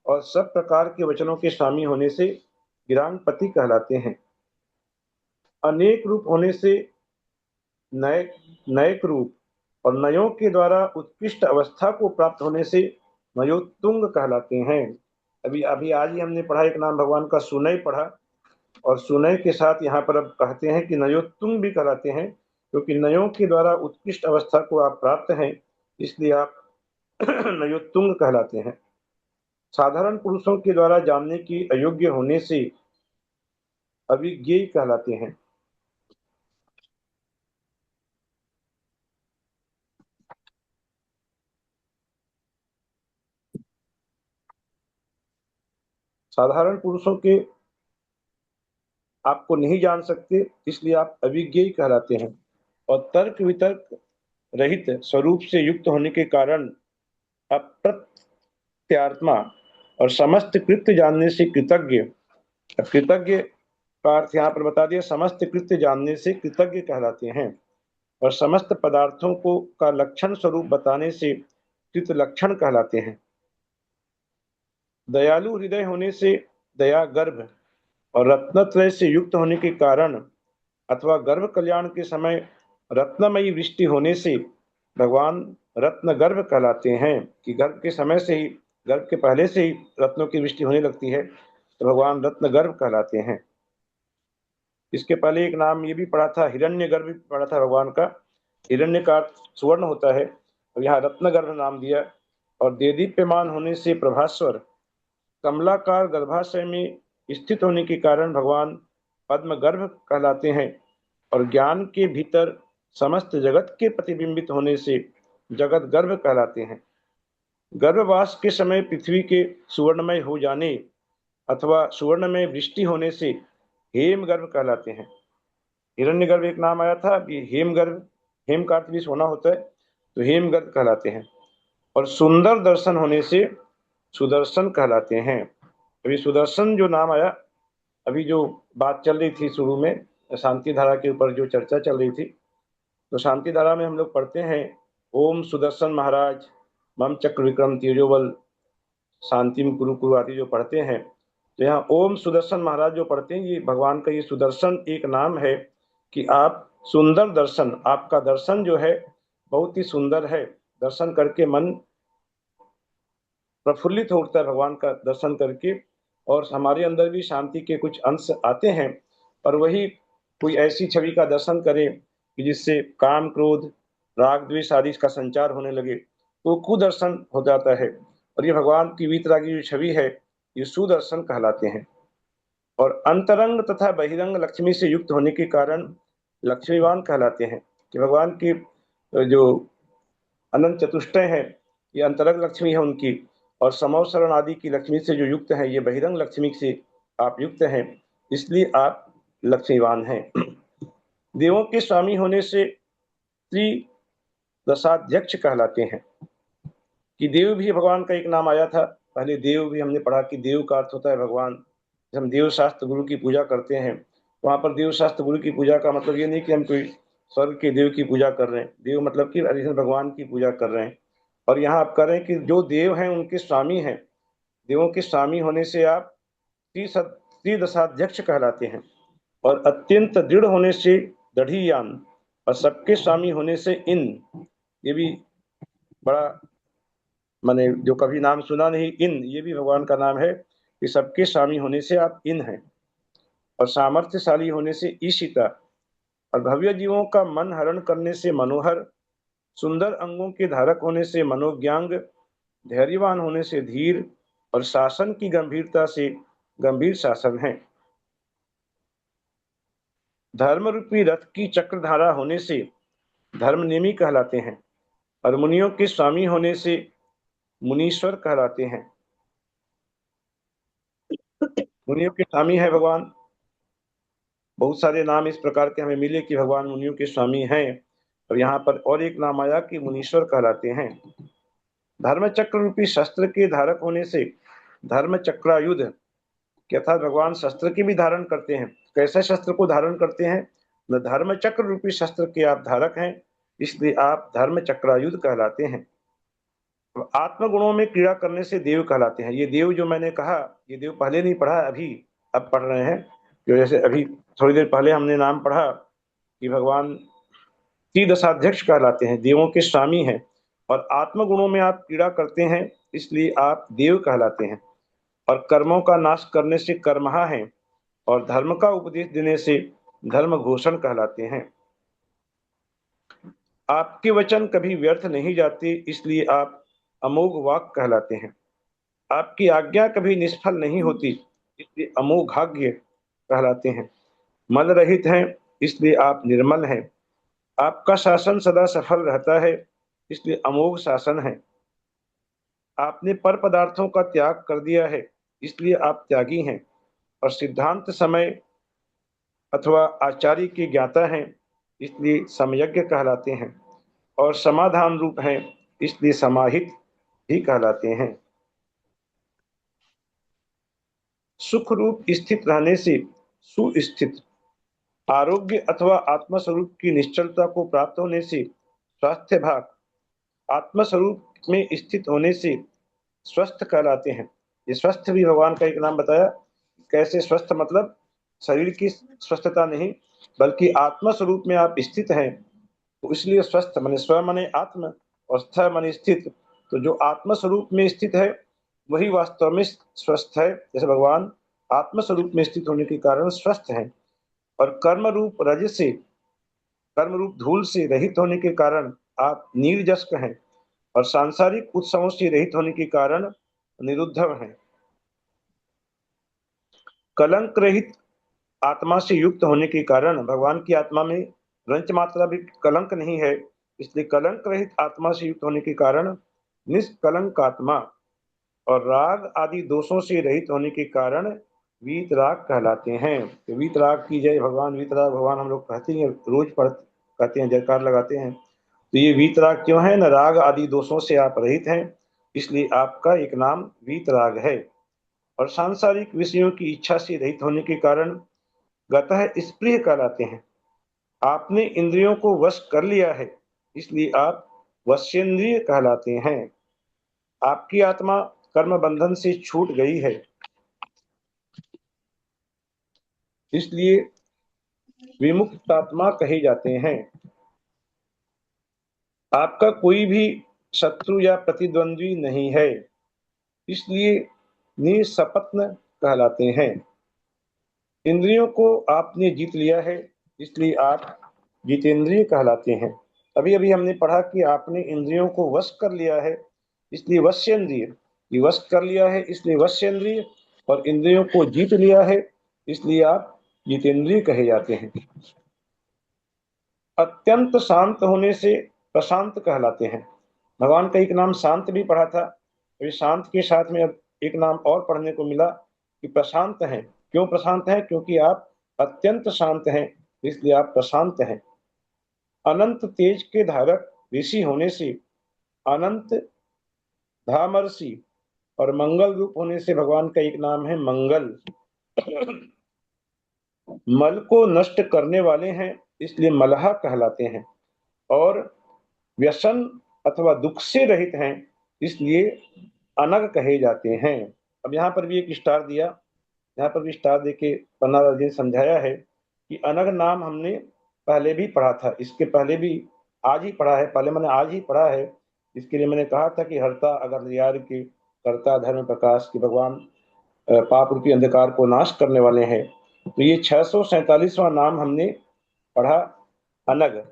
और सब प्रकार के वचनों के स्वामी होने से गिरांगपति कहलाते हैं। अनेक रूप होने से नयक रूप, और नयों के द्वारा उत्कृष्ट अवस्था को प्राप्त होने से नयोत्तुंग कहलाते हैं। अभी आज ही हमने पढ़ा एक नाम भगवान का सुनय पढ़ा, और सुनय के साथ यहाँ पर अब कहते हैं कि नयोत्तुंग भी कहलाते हैं, क्योंकि नयों के द्वारा उत्कृष्ट अवस्था को आप प्राप्त हैं, इसलिए आप नयोत्तुंग कहलाते हैं। साधारण पुरुषों के द्वारा जानने की अयोग्य होने से अविज्ञेय कहलाते हैं। साधारण पुरुषों के आपको नहीं जान सकते, इसलिए आप अविज्ञेय कहलाते हैं, और तर्क वितर्क रहित स्वरूप से युक्त होने के कारण अप्रत्यात्मा और समस्त कृत्य जानने से कृतज्ञ। कृतज्ञ का अर्थ यहाँ पर बता दिया, समस्त कृत्य जानने से कृतज्ञ कहलाते हैं, और समस्त पदार्थों को का लक्षण स्वरूप बताने से कृत लक्षण कहलाते हैं। दयालु हृदय होने से दया गर्भ, और रत्नत्रय से युक्त होने के कारण अथवा गर्भ कल्याण के समय रत्नमयी वृष्टि होने से भगवान रत्न गर्भ कहलाते हैं, कि गर्भ के समय से ही, गर्भ के पहले से ही रत्नों की वृष्टि होने लगती है, तो भगवान रत्न गर्भ कहलाते हैं। इसके पहले एक नाम ये भी पढ़ा था, हिरण्य गर्भ भी पढ़ा था भगवान का। हिरण्य का स्वर्ण होता है, और यहाँ रत्न गर्भ नाम दिया, और देदीप्यमान होने से प्रभास्वर, कमलाकार गर्भाशय में स्थित होने के कारण भगवान पद्म गर्भ कहलाते हैं, और ज्ञान के भीतर समस्त जगत के प्रतिबिंबित होने से जगत गर्भ कहलाते हैं। गर्भवास के समय पृथ्वी के सुवर्णमय हो जाने अथवा सुवर्णमय वृष्टि होने से हेम गर्भ कहलाते हैं। हिरण्यगर्भ एक नाम आया था, अभी हेम गर्भ, हेम का अर्थ भी सोना होता है, तो हेम गर्भ कहलाते हैं। और सुंदर दर्शन होने से सुदर्शन कहलाते हैं। अभी सुदर्शन जो नाम आया, अभी जो बात चल रही थी शुरू में शांति धारा के ऊपर जो चर्चा चल रही थी, तो शांति धारा में हम लोग पढ़ते हैं ओम सुदर्शन महाराज मम चक्र विक्रम तेजोबल शांतिम कुरु कुरु आदि जो पढ़ते हैं, तो यहाँ ओम सुदर्शन महाराज जो पढ़ते हैं, ये भगवान का ये सुदर्शन एक नाम है कि आप सुंदर दर्शन, आपका दर्शन जो है बहुत ही सुंदर है, दर्शन करके मन प्रफुल्लित होता है भगवान का दर्शन करके, और हमारे अंदर भी शांति के कुछ अंश आते हैं। और वही कोई ऐसी छवि का दर्शन करें कि जिससे काम क्रोध राग द्वेष आदि का संचार होने लगे, तो कुदर्शन हो जाता है। और ये भगवान की वीतरागी जो छवि है, ये सुदर्शन कहलाते हैं। और अंतरंग तथा बहिरंग लक्ष्मी से युक्त होने के कारण लक्ष्मीवान कहलाते हैं, कि भगवान की जो अनंत चतुष्टय है ये अंतरंग लक्ष्मी है उनकी, और समव शरण आदि की लक्ष्मी से जो युक्त है, ये बहिरंग लक्ष्मी से आप युक्त हैं, इसलिए आप लक्ष्मीवान हैं। देवों के स्वामी होने से त्रिदशाध्यक्ष कहलाते हैं, कि देव भी भगवान का एक नाम आया था। पहले देव भी हमने पढ़ा कि देव का अर्थ होता है भगवान। जब हम देव शास्त्र गुरु की पूजा करते हैं, वहां पर देव शास्त्र गुरु की पूजा का मतलब ये नहीं कि हम कोई स्वर्ग के देव की पूजा कर रहे हैं, देव मतलब कि हरिहर भगवान की पूजा कर रहे हैं। और यहाँ आप कर रहे हैं कि जो देव हैं उनके स्वामी हैं, देवों के स्वामी होने से आप त्रिदशाध्यक्ष कहलाते हैं। और अत्यंत दृढ़ होने से दृढ़ीयान, और सबके स्वामी होने से इन, ये भी बड़ा माने जो कभी नाम सुना नहीं, इन ये भी भगवान का नाम है कि सबके स्वामी होने से आप इन हैं। और सामर्थ्यशाली होने से ईशिता, और भव्य जीवों का मन हरण करने से मनोहर, सुंदर अंगों के धारक होने से मनोज्ञांग, धैर्यवान होने से धीर, और शासन की गंभीरता से गंभीर शासन है। धर्म रूपी रथ की चक्रधारा होने से धर्मनेमी कहलाते हैं, और मुनियों के स्वामी होने से मुनीश्वर कहलाते हैं। मुनियों के स्वामी है भगवान, बहुत सारे नाम इस प्रकार के हमें मिले कि भगवान मुनियों के स्वामी हैं, और यहाँ पर और एक नाम आया कि मुनीश्वर कहलाते हैं। धर्म चक्र रूपी शस्त्र के धारक होने से धर्म चक्रायुध, अर्थात भगवान शस्त्र की भी धारण करते हैं। कैसे शस्त्र को धारण करते हैं? न धर्म चक्र रूपी शस्त्र के आप धारक हैं, इसलिए आप धर्म चक्रायुध कहलाते हैं। आत्मगुणों में क्रीड़ा करने से देव कहलाते हैं। ये देव जो मैंने कहा, ये देव पहले नहीं पढ़ा, अभी अब पढ़ रहे हैं। जो जैसे अभी थोड़ी देर पहले हमने नाम पढ़ा कि भगवान त्रिदशाध्यक्ष कहलाते हैं, देवों के स्वामी हैं, और आत्मगुणों में आप क्रीड़ा करते हैं, इसलिए आप देव कहलाते हैं। और कर्मों का नाश करने से कर्महा हैं, और धर्म का उपदेश देने से धर्म घोषण कहलाते हैं। आपके वचन कभी व्यर्थ नहीं जाते, इसलिए आप अमोघ वाक कहलाते हैं। आपकी आज्ञा कभी निष्फल नहीं होती, इसलिए अमोघाज्ञ कहलाते हैं। मल रहित हैं, इसलिए आप निर्मल हैं। आपका शासन सदा सफल रहता है, इसलिए अमोघ शासन है। आपने पर पदार्थों का त्याग कर दिया है, इसलिए आप त्यागी हैं। और सिद्धांत समय अथवा आचार्य के ज्ञाता हैं, इसलिए समयज्ञ कहलाते हैं। और समाधान रूप हैं, इसलिए समाहित ही कहलाते हैं। सुख रूप स्थित रहने से सुस्थित, आरोग्य अथवा आत्मस्वरूप की निश्चलता को प्राप्त होने से स्वास्थ्य भाग, आत्मस्वरूप में स्थित होने से स्वस्थ कहलाते हैं। ये स्वस्थ भी भगवान का एक नाम बताया। कैसे स्वस्थ? मतलब शरीर की स्वस्थता नहीं, बल्कि आत्मस्वरूप में आप स्थित हैं, तो इसलिए स्वस्थ माने स्व माने आत्म, और स्थ माने स्थित। तो जो आत्मस्वरूप में स्थित है वही वास्तव में स्वस्थ है। जैसे भगवान आत्मस्वरूप में स्थित होने के कारण स्वस्थ हैं। और कर्म रूप रज से, कर्म रूप धूल से रहित होने के कारण आप नीरजस्क हैं। और सांसारिक उत्सवों से रहित होने के कारण निरुद्ध हैं। कलंक रहित आत्मा से युक्त होने के कारण भगवान की आत्मा में रंच मात्रा भी कलंक नहीं है, इसलिए कलंक रहित आत्मा से युक्त होने के कारण निष्कलंक आत्मा और राग आदि दोषों से रहित होने के कारण वीतराग कहलाते हैं। तो वीतराग की जय भगवान, वीतराग भगवान हम लोग कहते हैं, रोज कहते हैं, जयकार लगाते हैं। तो ये वीतराग क्यों है? न राग आदि दोषों से आप रहित हैं, इसलिए आपका एक नाम वीतराग है। और सांसारिक विषयों की इच्छा से रहित होने के कारण गतः स्प्रिय कहलाते हैं। आपने इंद्रियों को वश कर लिया है, इसलिए आप वश्येंद्रिय कहलाते हैं। आपकी आत्मा कर्म बंधन से छूट गई है, इसलिए विमुक्त आत्मा कहे जाते हैं। आपका कोई भी शत्रु या प्रतिद्वंद्वी नहीं है, इसलिए निसपत्न कहलाते हैं। इंद्रियों को आपने जीत लिया है, इसलिए आप जितेंद्रिय कहलाते हैं। अभी अभी हमने पढ़ा कि आपने इंद्रियों को वश कर लिया है, इसलिए वश्येंद्रिय। ये वश कर लिया है इसलिए वश्येंद्रिय, और इंद्रियों को जीत लिया है इसलिए आप जितेंद्रिय कहे जाते हैं। अत्यंत शांत होने से प्रशांत कहलाते हैं। भगवान का एक नाम शांत भी पढ़ा था, अभी शांत के साथ में अब एक नाम और पढ़ने को मिला कि प्रशांत हैं। क्यों प्रशांत हैं? क्योंकि आप अत्यंत शांत हैं, इसलिए आप प्रशांत हैं। अनंत तेज के धारक ऋषि होने से अनंत धामर्षि और मंगल रूप होने से भगवान का एक नाम है मंगल। मल को नष्ट करने वाले हैं, इसलिए मलहा कहलाते हैं। और व्यसन अथवा दुख से रहित हैं, इसलिए अनग कहे जाते हैं। अब यहाँ पर भी एक स्टार दिया, यहाँ पर भी स्टार देके पन्नालाल जी ने समझाया है कि अनग नाम हमने पहले भी पढ़ा था, इसके पहले भी आज ही पढ़ा है, पहले मैंने आज ही पढ़ा है। इसके लिए मैंने कहा था कि हरता अगर यार के करता धर्म प्रकाश के भगवान पाप रूपी अंधकार को नाश करने वाले हैं। तो ये 647वां नाम हमने पढ़ा अनग।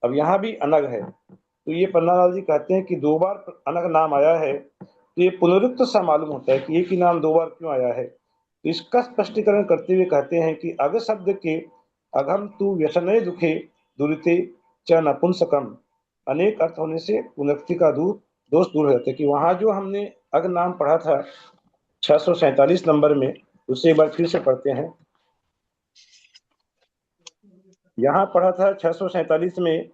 अब यहाँ भी अनग है, तो ये पन्नालाल जी कहते हैं कि 2 बार अनग नाम आया है, तो ये पुनरुक्त सा मालूम होता है कि एक ही नाम 2 बार क्यों आया है। तो इसका स्पष्टीकरण करते हुए कहते हैं कि अग शब्द के अघम तु व्यसनय दुखे दुरिते च नपुंसकम, अनेक अर्थ होने से पुनरुक्ति का दोष दूर हो जाता है। कि वहां जो हमने अग नाम पढ़ा था 647 नंबर में, उसे एक बार फिर से पढ़ते हैं। यहाँ पढ़ा था 647 में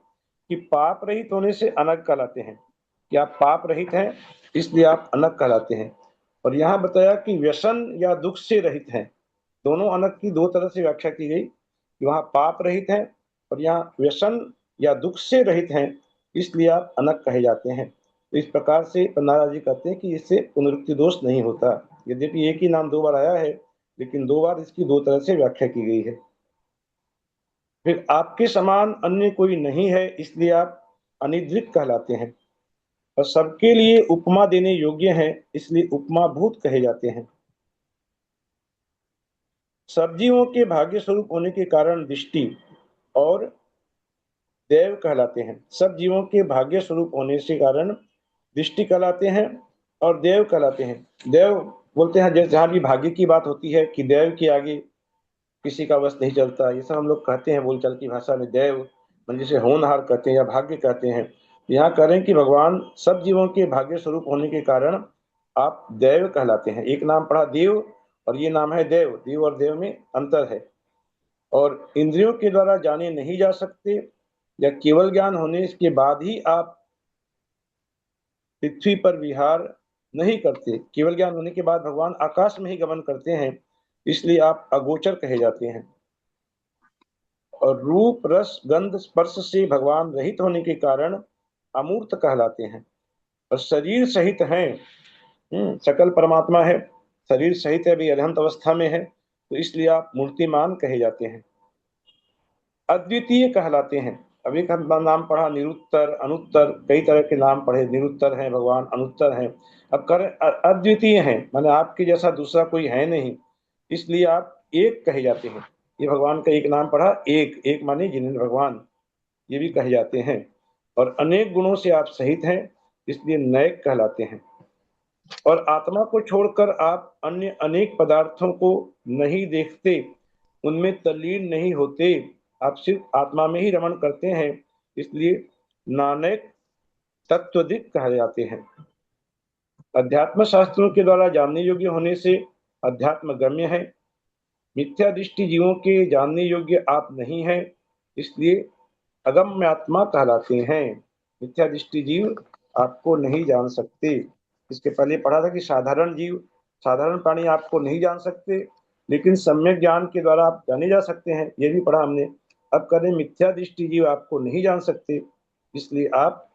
कि पाप रहित होने से अनग कहलाते हैं, कि आप पाप रहित हैं इसलिए आप अनग कहलाते हैं। और यहाँ बताया कि व्यसन या दुख से रहित हैं। दोनों अनग की 2 तरह से व्याख्या की गई, कि वहाँ पाप रहित हैं और यहाँ व्यसन या दुख से रहित हैं, इसलिए आप अनग कहे जाते हैं। तो इस प्रकार से पन्नालाल जी कहते हैं कि इससे पुनरुक्ति दोष नहीं होता। यद्यपि एक ही नाम 2 बार आया है, लेकिन 2 बार इसकी 2 तरह से व्याख्या की गई है। फिर आपके समान अन्य कोई नहीं है, इसलिए आप अनिद्रित कहलाते हैं। और सबके लिए उपमा देने योग्य हैं, इसलिए उपमा भूत कहे जाते हैं। सब जीवों के भाग्य स्वरूप होने के कारण दृष्टि और देव कहलाते हैं। सब जीवों के भाग्य स्वरूप होने से कारण दृष्टि कहलाते हैं और देव कहलाते हैं। देव बोलते हैं जहाँ भी भाग्य की बात होती है कि देव के आगे किसी का वश नहीं चलता, ये सब हम लोग कहते हैं बोलचाल की भाषा में। देव जिसे होनहार कहते हैं या भाग्य कहते हैं। यहाँ कह रहे हैं कि भगवान सब जीवों के भाग्य स्वरूप होने के कारण आप देव कहलाते हैं। एक नाम पढ़ा देव और ये नाम है देव। देव और देव में अंतर है। और इंद्रियों के द्वारा जाने नहीं जा सकते, या केवल ज्ञान होने के बाद ही आप पृथ्वी पर विहार नहीं करते। केवल ज्ञान होने के बाद भगवान आकाश में ही गमन करते हैं, इसलिए आप अगोचर कहे जाते हैं। और रूप रस गंध स्पर्श से भगवान रहित होने के कारण अमूर्त कहलाते हैं। और शरीर सहित हैं, सकल परमात्मा है, शरीर सहित है, भी अरहंत अवस्था में है, तो इसलिए आप मूर्तिमान कहे जाते हैं। अद्वितीय कहलाते हैं। अभी का नाम पढ़ा निरुत्तर, अनुत्तर, कई तरह के नाम पढ़े। निरुत्तर हैं भगवान, अनुत्तर हैं। अब कर अद्वितीय हैं, माने आपके जैसा दूसरा कोई है नहीं, इसलिए आप एक कहे जाते हैं। ये भगवान का एक नाम पढ़ा, एक माने जिन्हें भगवान, ये भी कहे जाते हैं। और अनेक गुणों से आप सहित हैं, इसलिए नैक कहलाते हैं। और आत्मा को छोड़कर आप अन्य अनेक पदार्थों को नहीं देखते, उनमें तल्लीन नहीं होते, आप सिर्फ आत्मा में ही रमण करते हैं, इसलिए नानक तत्वदिक कहे जाते हैं। अध्यात्म शास्त्रों के द्वारा जानने योग्य होने से अध्यात्म गम्य है। मिथ्या दृष्टि जीवों के जानने योग्य आप नहीं हैं, इसलिए अगम्य आत्मा कहलाते हैं। मिथ्या दृष्टि जीव आपको नहीं जान सकते। इसके पहले पढ़ा था कि साधारण जीव, साधारण प्राणी आपको नहीं जान सकते, लेकिन सम्यक ज्ञान के द्वारा आप जाने जा सकते हैं, ये भी पढ़ा हमने। अब करें मिथ्या दृष्टि जीव आपको नहीं जान सकते, इसलिए आप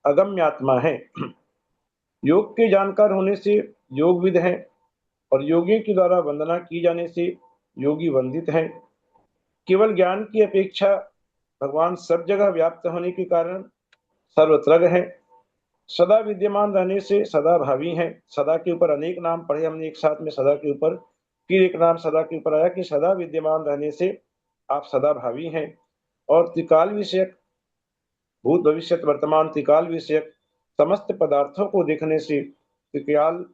अगम्य आत्मा हैं। योग के जानकार होने से योगविद हैं, और योगियों के द्वारा वंदना की जाने से योगी वंदित हैं। केवल ज्ञान की अपेक्षा भगवान सब जगह व्याप्त होने के कारण सर्वत्र हैं। सदा विद्यमान रहने से सदा भावी हैं। सदा के ऊपर अनेक नाम पढ़े हमने एक साथ में, सदा के ऊपर फिर एक नाम सदा के ऊपर आया कि सदा विद्यमान रहने से आप सदा भावी हैं। और त्रिकाल विषयक, भूत भविष्य वर्तमान त्रिकाल विषयक समस्त पदार्थों को देखने से त्रिकाल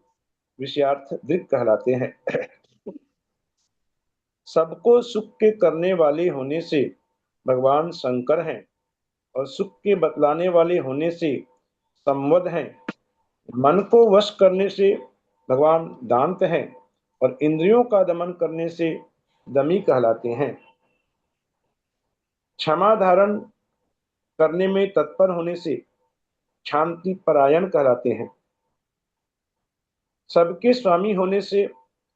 विषयार्थ दृक् कहलाते हैं। सबको सुख के करने वाले होने से भगवान शंकर हैं, और सुख के बतलाने वाले होने से संवद हैं। मन को वश करने से भगवान दांत हैं, और इंद्रियों का दमन करने से दमी कहलाते हैं। क्षमा धारण करने में तत्पर होने से शांति परायण कहलाते हैं। सबके स्वामी होने से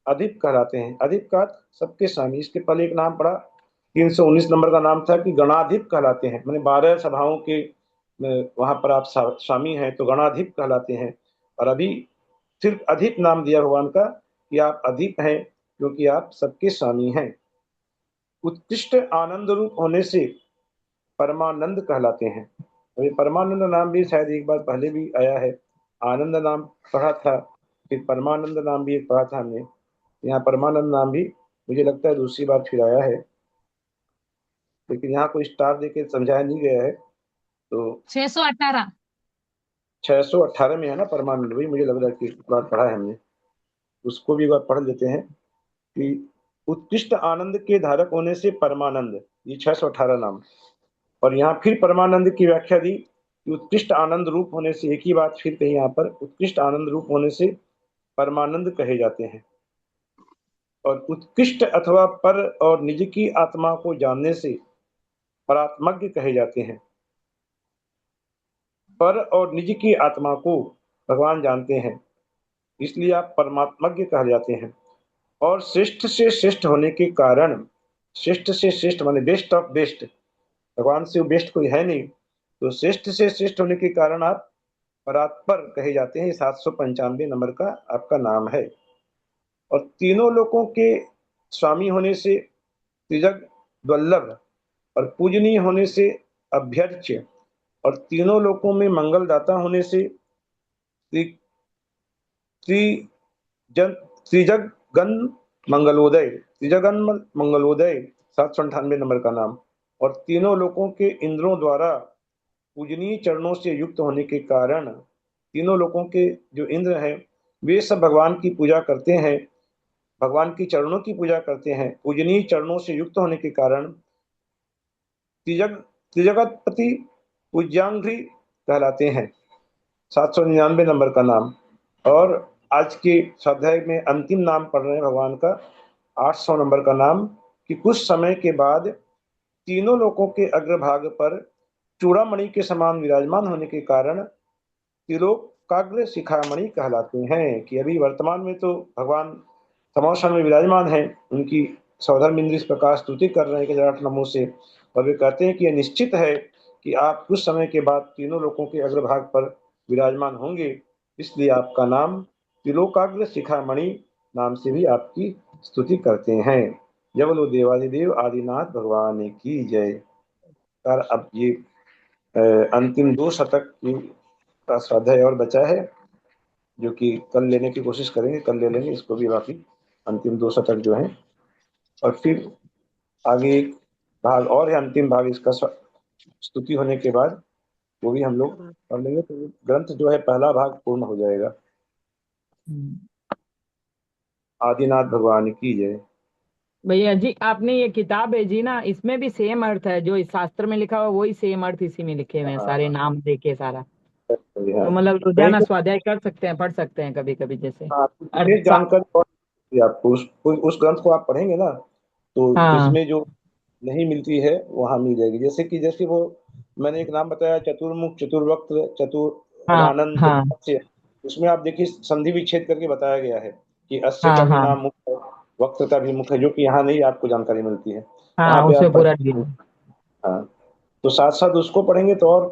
अधिप कहलाते हैं। अधिप का सबके स्वामी। इसके पहले एक नाम पढ़ा 319 नंबर का नाम था कि गणाधिप कहलाते हैं, मैंने 12 सभाओं के वहां पर आप स्वामी हैं तो गणाधिप कहलाते हैं। और अभी सिर्फ अधिप नाम दिया भगवान का कि आप अधिप हैं क्योंकि आप सबके स्वामी हैं। उत्कृष्ट आनंद रूप होने से परमानंद कहलाते हैं। अभी परमानंद नाम भी शायद एक बार पहले भी आया है, आनंद नाम पढ़ा था, फिर परमानंद नाम भी एक पढ़ा था हमने। यहाँ परमानंद नाम भी मुझे लगता है दूसरी बार फिर आया है, लेकिन यहाँ कोई स्टार देके समझाया नहीं गया है। तो 618 618 में है ना परमानंद, वही मुझे लग रहा है कि एक बार पढ़ा है हमने, उसको भी एक बार पढ़ लेते हैं कि उत्कृष्ट आनंद के धारक होने से परमानंद, ये 618 नाम। और यहाँ फिर परमानंद की व्याख्या दी कि उत्कृष्ट आनंद रूप होने से, एक ही बात फिर कही यहाँ पर, उत्कृष्ट आनंद रूप होने से परमानंद कहे जाते हैं। और उत्कृष्ट अथवा पर और निज की आत्मा को जानने से परात्मज्ञ कहे जाते हैं। पर और निज की आत्मा को भगवान जानते हैं, इसलिए आप परमात्मज्ञ कहे जाते हैं। और श्रेष्ठ से श्रेष्ठ होने के कारण, श्रेष्ठ से श्रेष्ठ माने बेस्ट ऑफ बेस्ट, भगवान से बेस्ट कोई है नहीं, तो श्रेष्ठ से श्रेष्ठ होने के कारण आप परात्पर कहे जाते हैं। 795 नंबर का आपका नाम है। और तीनों लोकों के स्वामी होने से त्रिजग दुर्लभ, और पूजनीय होने से अभ्यर्च्य, और तीनों लोकों में मंगलदाता होने से त्रिजगन मंगलोदय, त्रिजगन मंगलोदय 798 नंबर का नाम। और तीनों लोकों के इंद्रों द्वारा पूजनीय चरणों से युक्त होने के कारण, तीनों लोकों के जो इंद्र हैं वे सब भगवान की पूजा करते हैं, भगवान की चरणों की पूजा करते हैं। पूजनीय चरणों से युक्त होने के कारण त्रिजगतपति पूज्यांघ्रि कहलाते हैं। 799 नंबर का नाम। और आज के स्वाध्याय में अंतिम नाम पढ़ रहे हैं भगवान का 800 नंबर का नाम, कि कुछ समय के बाद तीनों लोकों के अग्रभाग पर चूड़ामणि के समान विराजमान होने के कारण त्रिलोकाग्र शिखामणि कहलाते हैं। कि अभी वर्तमान में तो भगवान समासन में विराजमान हैं, उनकी सौधर्म इंद्र इस प्रकार स्तुति कर रहे हैं कि 8 नमों से, और वे कहते हैं कि यह निश्चित है कि आप कुछ समय के बाद तीनों लोकों के अग्रभाग पर विराजमान होंगे, इसलिए आपका नाम त्रिलोकाग्र शिखामणि नाम से भी आपकी स्तुति करते हैं। जय बोलो देवादिदेव आदिनाथ भगवान की जय। अब ये अंतिम 2 शतक का स्वाध्याय और बचा है, जो कि कल लेने की कोशिश करेंगे, कल ले लेंगे इसको भी, बाकी अंतिम 2 शतक जो है। और फिर आगे एक भाग और है, अंतिम भाग इसका स्तुति होने के बाद वो भी हम लोग पढ़ लेंगे तो ग्रंथ जो है पहला भाग पूर्ण हो जाएगा। आदिनाथ भगवान की जय। भैया जी आपने ये किताब भेजी ना, इसमें भी सेम अर्थ है जो इस शास्त्र में लिखा हुआ, वही सेम अर्थ इसी में लिखे हुए हैं, सारे हाँ नाम देके सारा। हाँ, तो मतलब कहीं रोजाना तो स्वाध्याय कर सकते हैं, पढ़ सकते हैं कभी कभी जैसे हाँ, अर्थ विशेष जानकारी और मिलती है आपको उस ग्रंथ को आप पढ़ेंगे ना, तो हाँ इसमें जो नहीं मिलती है वहां मिल जाएगी। जैसे वो मैंने एक नाम बताया, चतुर्मुख, चतुर्वक्त, हाँ चतुरानंत, हाँ अस्य। उसमें आप देखिए संधि विच्छेद करके बताया गया है कि अस्य का हाँ भी हाँ नाम मुख है, वक्त का भी मुख है, जो कि यहाँ नहीं आपको जानकारी मिलती है। वहां हाँ, पे उसमें आप पढ़। पूरा डिटेल। हाँ, तो साथ साथ उसको पढ़ेंगे तो और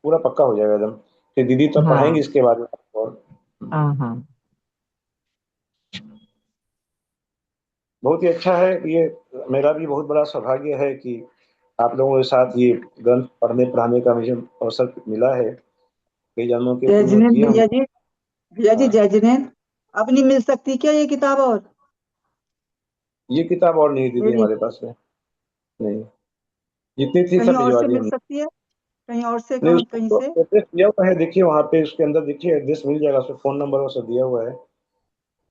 पूरा पक्का हो जाएगा एकदम। फिर दीदी तो पढ़ाएंगे हाँ इसके बारे में और हाँ हाँ बहुत ही अच्छा है ये। मेरा भी बहुत बड़ा सौभाग्य है कि आप लोगों के साथ ये ग्रंथ पढ़ने पढ़ाने का मुझे अवसर मिला है। कई जन्मों के जय पुण्य जिनेंद्र किए हम। भैया जी, भैया जी हाँ, जय जिनेंद्र। अब नहीं मिल सकती क्या ये किताब और ये किताब और नहीं दीदी मेरी? हमारे पास में नहीं, जितनी थी कहीं सब और भिजवा से दी मिल हमने। सकती है? कहीं और से, नहीं, कहाँ, उसको कहीं तो से? एड्रेस दिया हुआ है, देखिए वहाँ पे उसके अंदर देखिए एड्रेस मिल जाएगा, उसमें फोन नंबर और सब दिया हुआ है।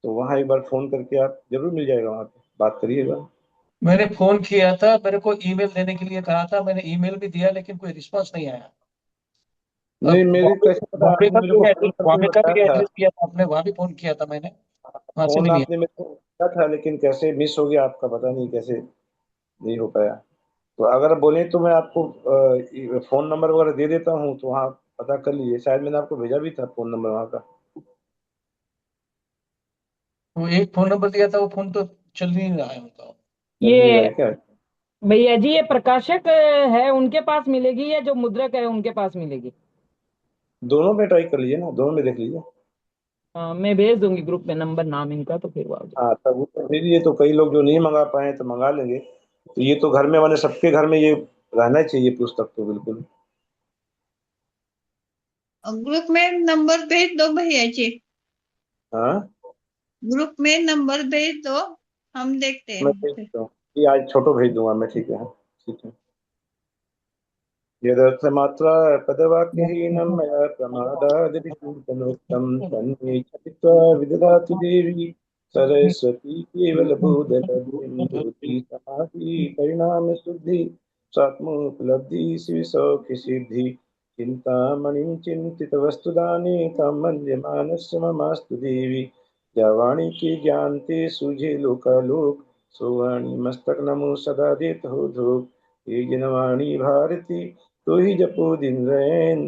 तो वहाँ एक बार फोन करके आप जरूर मिल जाएगा, वहाँ पे बात करिएगा। मैंने फोन किया था, मेरे को ईमेल देने के लिए कहा था, मैंने ईमेल भी दिया लेकिन कोई रिस्पांस नहीं आया। नहीं, अब मेरे बॉम्बे कैसे पता, बॉम्बे आपने का मेरे भी को एड्रेस, फोन करके बॉम्बे का बताया भी था। एड्रेस दिया था आपने, वहां भी फोन किया था मैंने, वहां से भी फोन नहीं आपने मेरे को किया था, लेकिन कैसे मिस हो गया आपका पता नहीं कैसे नहीं हो पाया। तो अगर बोले तो मैं आपको फोन नंबर वगैरह दे देता हूँ, तो वहाँ पता कर लीजिए, शायद मैंने आपको भेजा भी था फोन नंबर वहाँ का। आया। वो एक फोन नंबर दिया था, वो फोन तो चल ही नहीं रहा है उनका। चल नहीं रहा ये है क्या? भैया जी ये प्रकाशक है उनके पास मिलेगी या जो मुद्रक है उनके पास मिलेगी? दोनों में ट्राई कर लीजिए ना, दोनों में देख लीजिए। मैं भेज दूंगी ग्रुप में नंबर नाम इनका, तो फिर वो आ जाए। हाँ, तब वो तो दीजिए, तो कई लोग जो नहीं मंगा पाए तो मंगा लेंगे। तो ये तो घर में, मैंने सबके घर में ये रहना चाहिए पुस्तक तो बिल्कुल। ग्रुप में नंबर भेज दो भैया जी, हाँ, ग्रुप में नंबर भेज दो, हम देखते मैं हैं भेज फिर। देता हूँ, ये आज छोटो भेज दूंगा मैं, ठीक है हाँ, ठीक है। यदर्थमात्रा पदवाक्यहीनं मया प्रमादादपिसूचनोक्तं तन्मे क्षित्वा विदधातु देवी सरस्वती केवलबोधलब्धिं ज्योति समाधि परिणाम शुद्धि स्वात्मोपलब्धि शिवसौख्यसिद्धि चिन्तामणिं चिन्तितवस्तुदाने तं मन्यमानस्य ममास्तु देवी जवाणी के ज्ञानते सुझे लोकालोक सुवाणी मस्तक नमो सदा देत हो धूप हे जनवाणी भारती तो ही जपो दिन रैन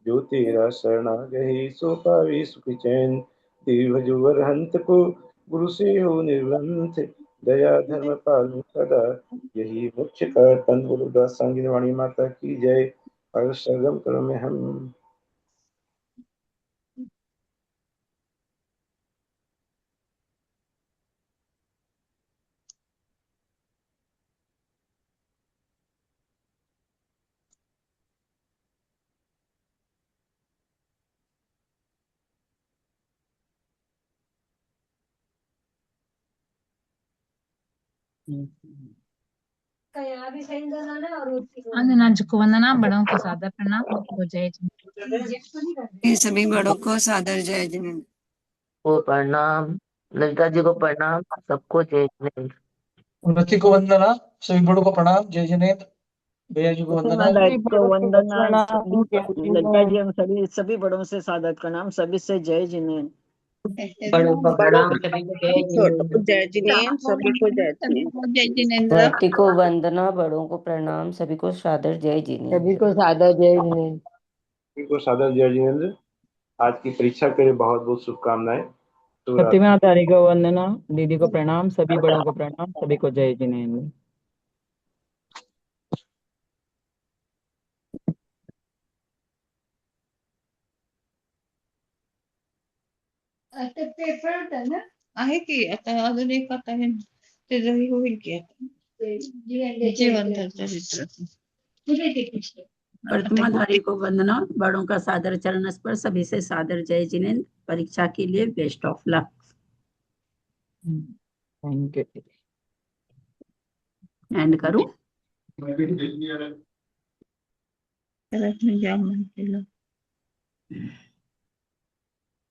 जो तेरा शरणा गए सो पावे सुख चैन देव भजो हंत को गुरु से हो निर्बंध दया धर्म पालु सदा यही मुख्य कर्तन गुरुदास सांगिन वाणी माता की जय। हर सरगम करो में हम। अंजना को वंदना, बड़ों को सादर प्रणाम, सबको जय जिनेंद्र। सभी बड़ों को सादर जय जिनेंद्र। को प्रणाम, ललिता जी को प्रणाम, सबको जय जिनेंद्र। उन्नति को वंदना, सभी बड़ों को प्रणाम, जय जिनेंद्र। भैया जी को वंदना। ललिता सभी जी को बड़ों को वंदना, प्रणाम, जय ललिता जी जिनेंद्र। हम सभी बड़ों से सादर प्रणाम, सभी से जय जिनेंद्र। बड़ों को बड़ों प्रणाम, सभी को जय छोटों को जिनेंद्र। जय जिनेंद्र, सभी को जय जिनेंद्र। धरती को वंदना, बड़ों को प्रणाम, सभी को सादर जय सभी जिनेंद्र। को सादर जय जिनेंद्र। सभी को सादर जय जिनेंद्र। आज की परीक्षा के लिए बहुत बहुत शुभकामनाएं। शुभ प्रतिमा रात्रि। आचार्य को वंदना, दीदी को प्रणाम, सभी बड़ों को प्रणाम, सभी को जय जिनेंद्र। आता पेपर होता ना, आहे की आता अजून एक आता आहे, त्याचंही होईल की आता जीवन चरित्र। प्रतिमाधारी को वंदना, बड़ों का सादर चरण स्पर्श, सभी से सादर जय जिनेंद्र। परीक्षा के लिए best of luck. Thank you. And करूं? परत मी जामन केलं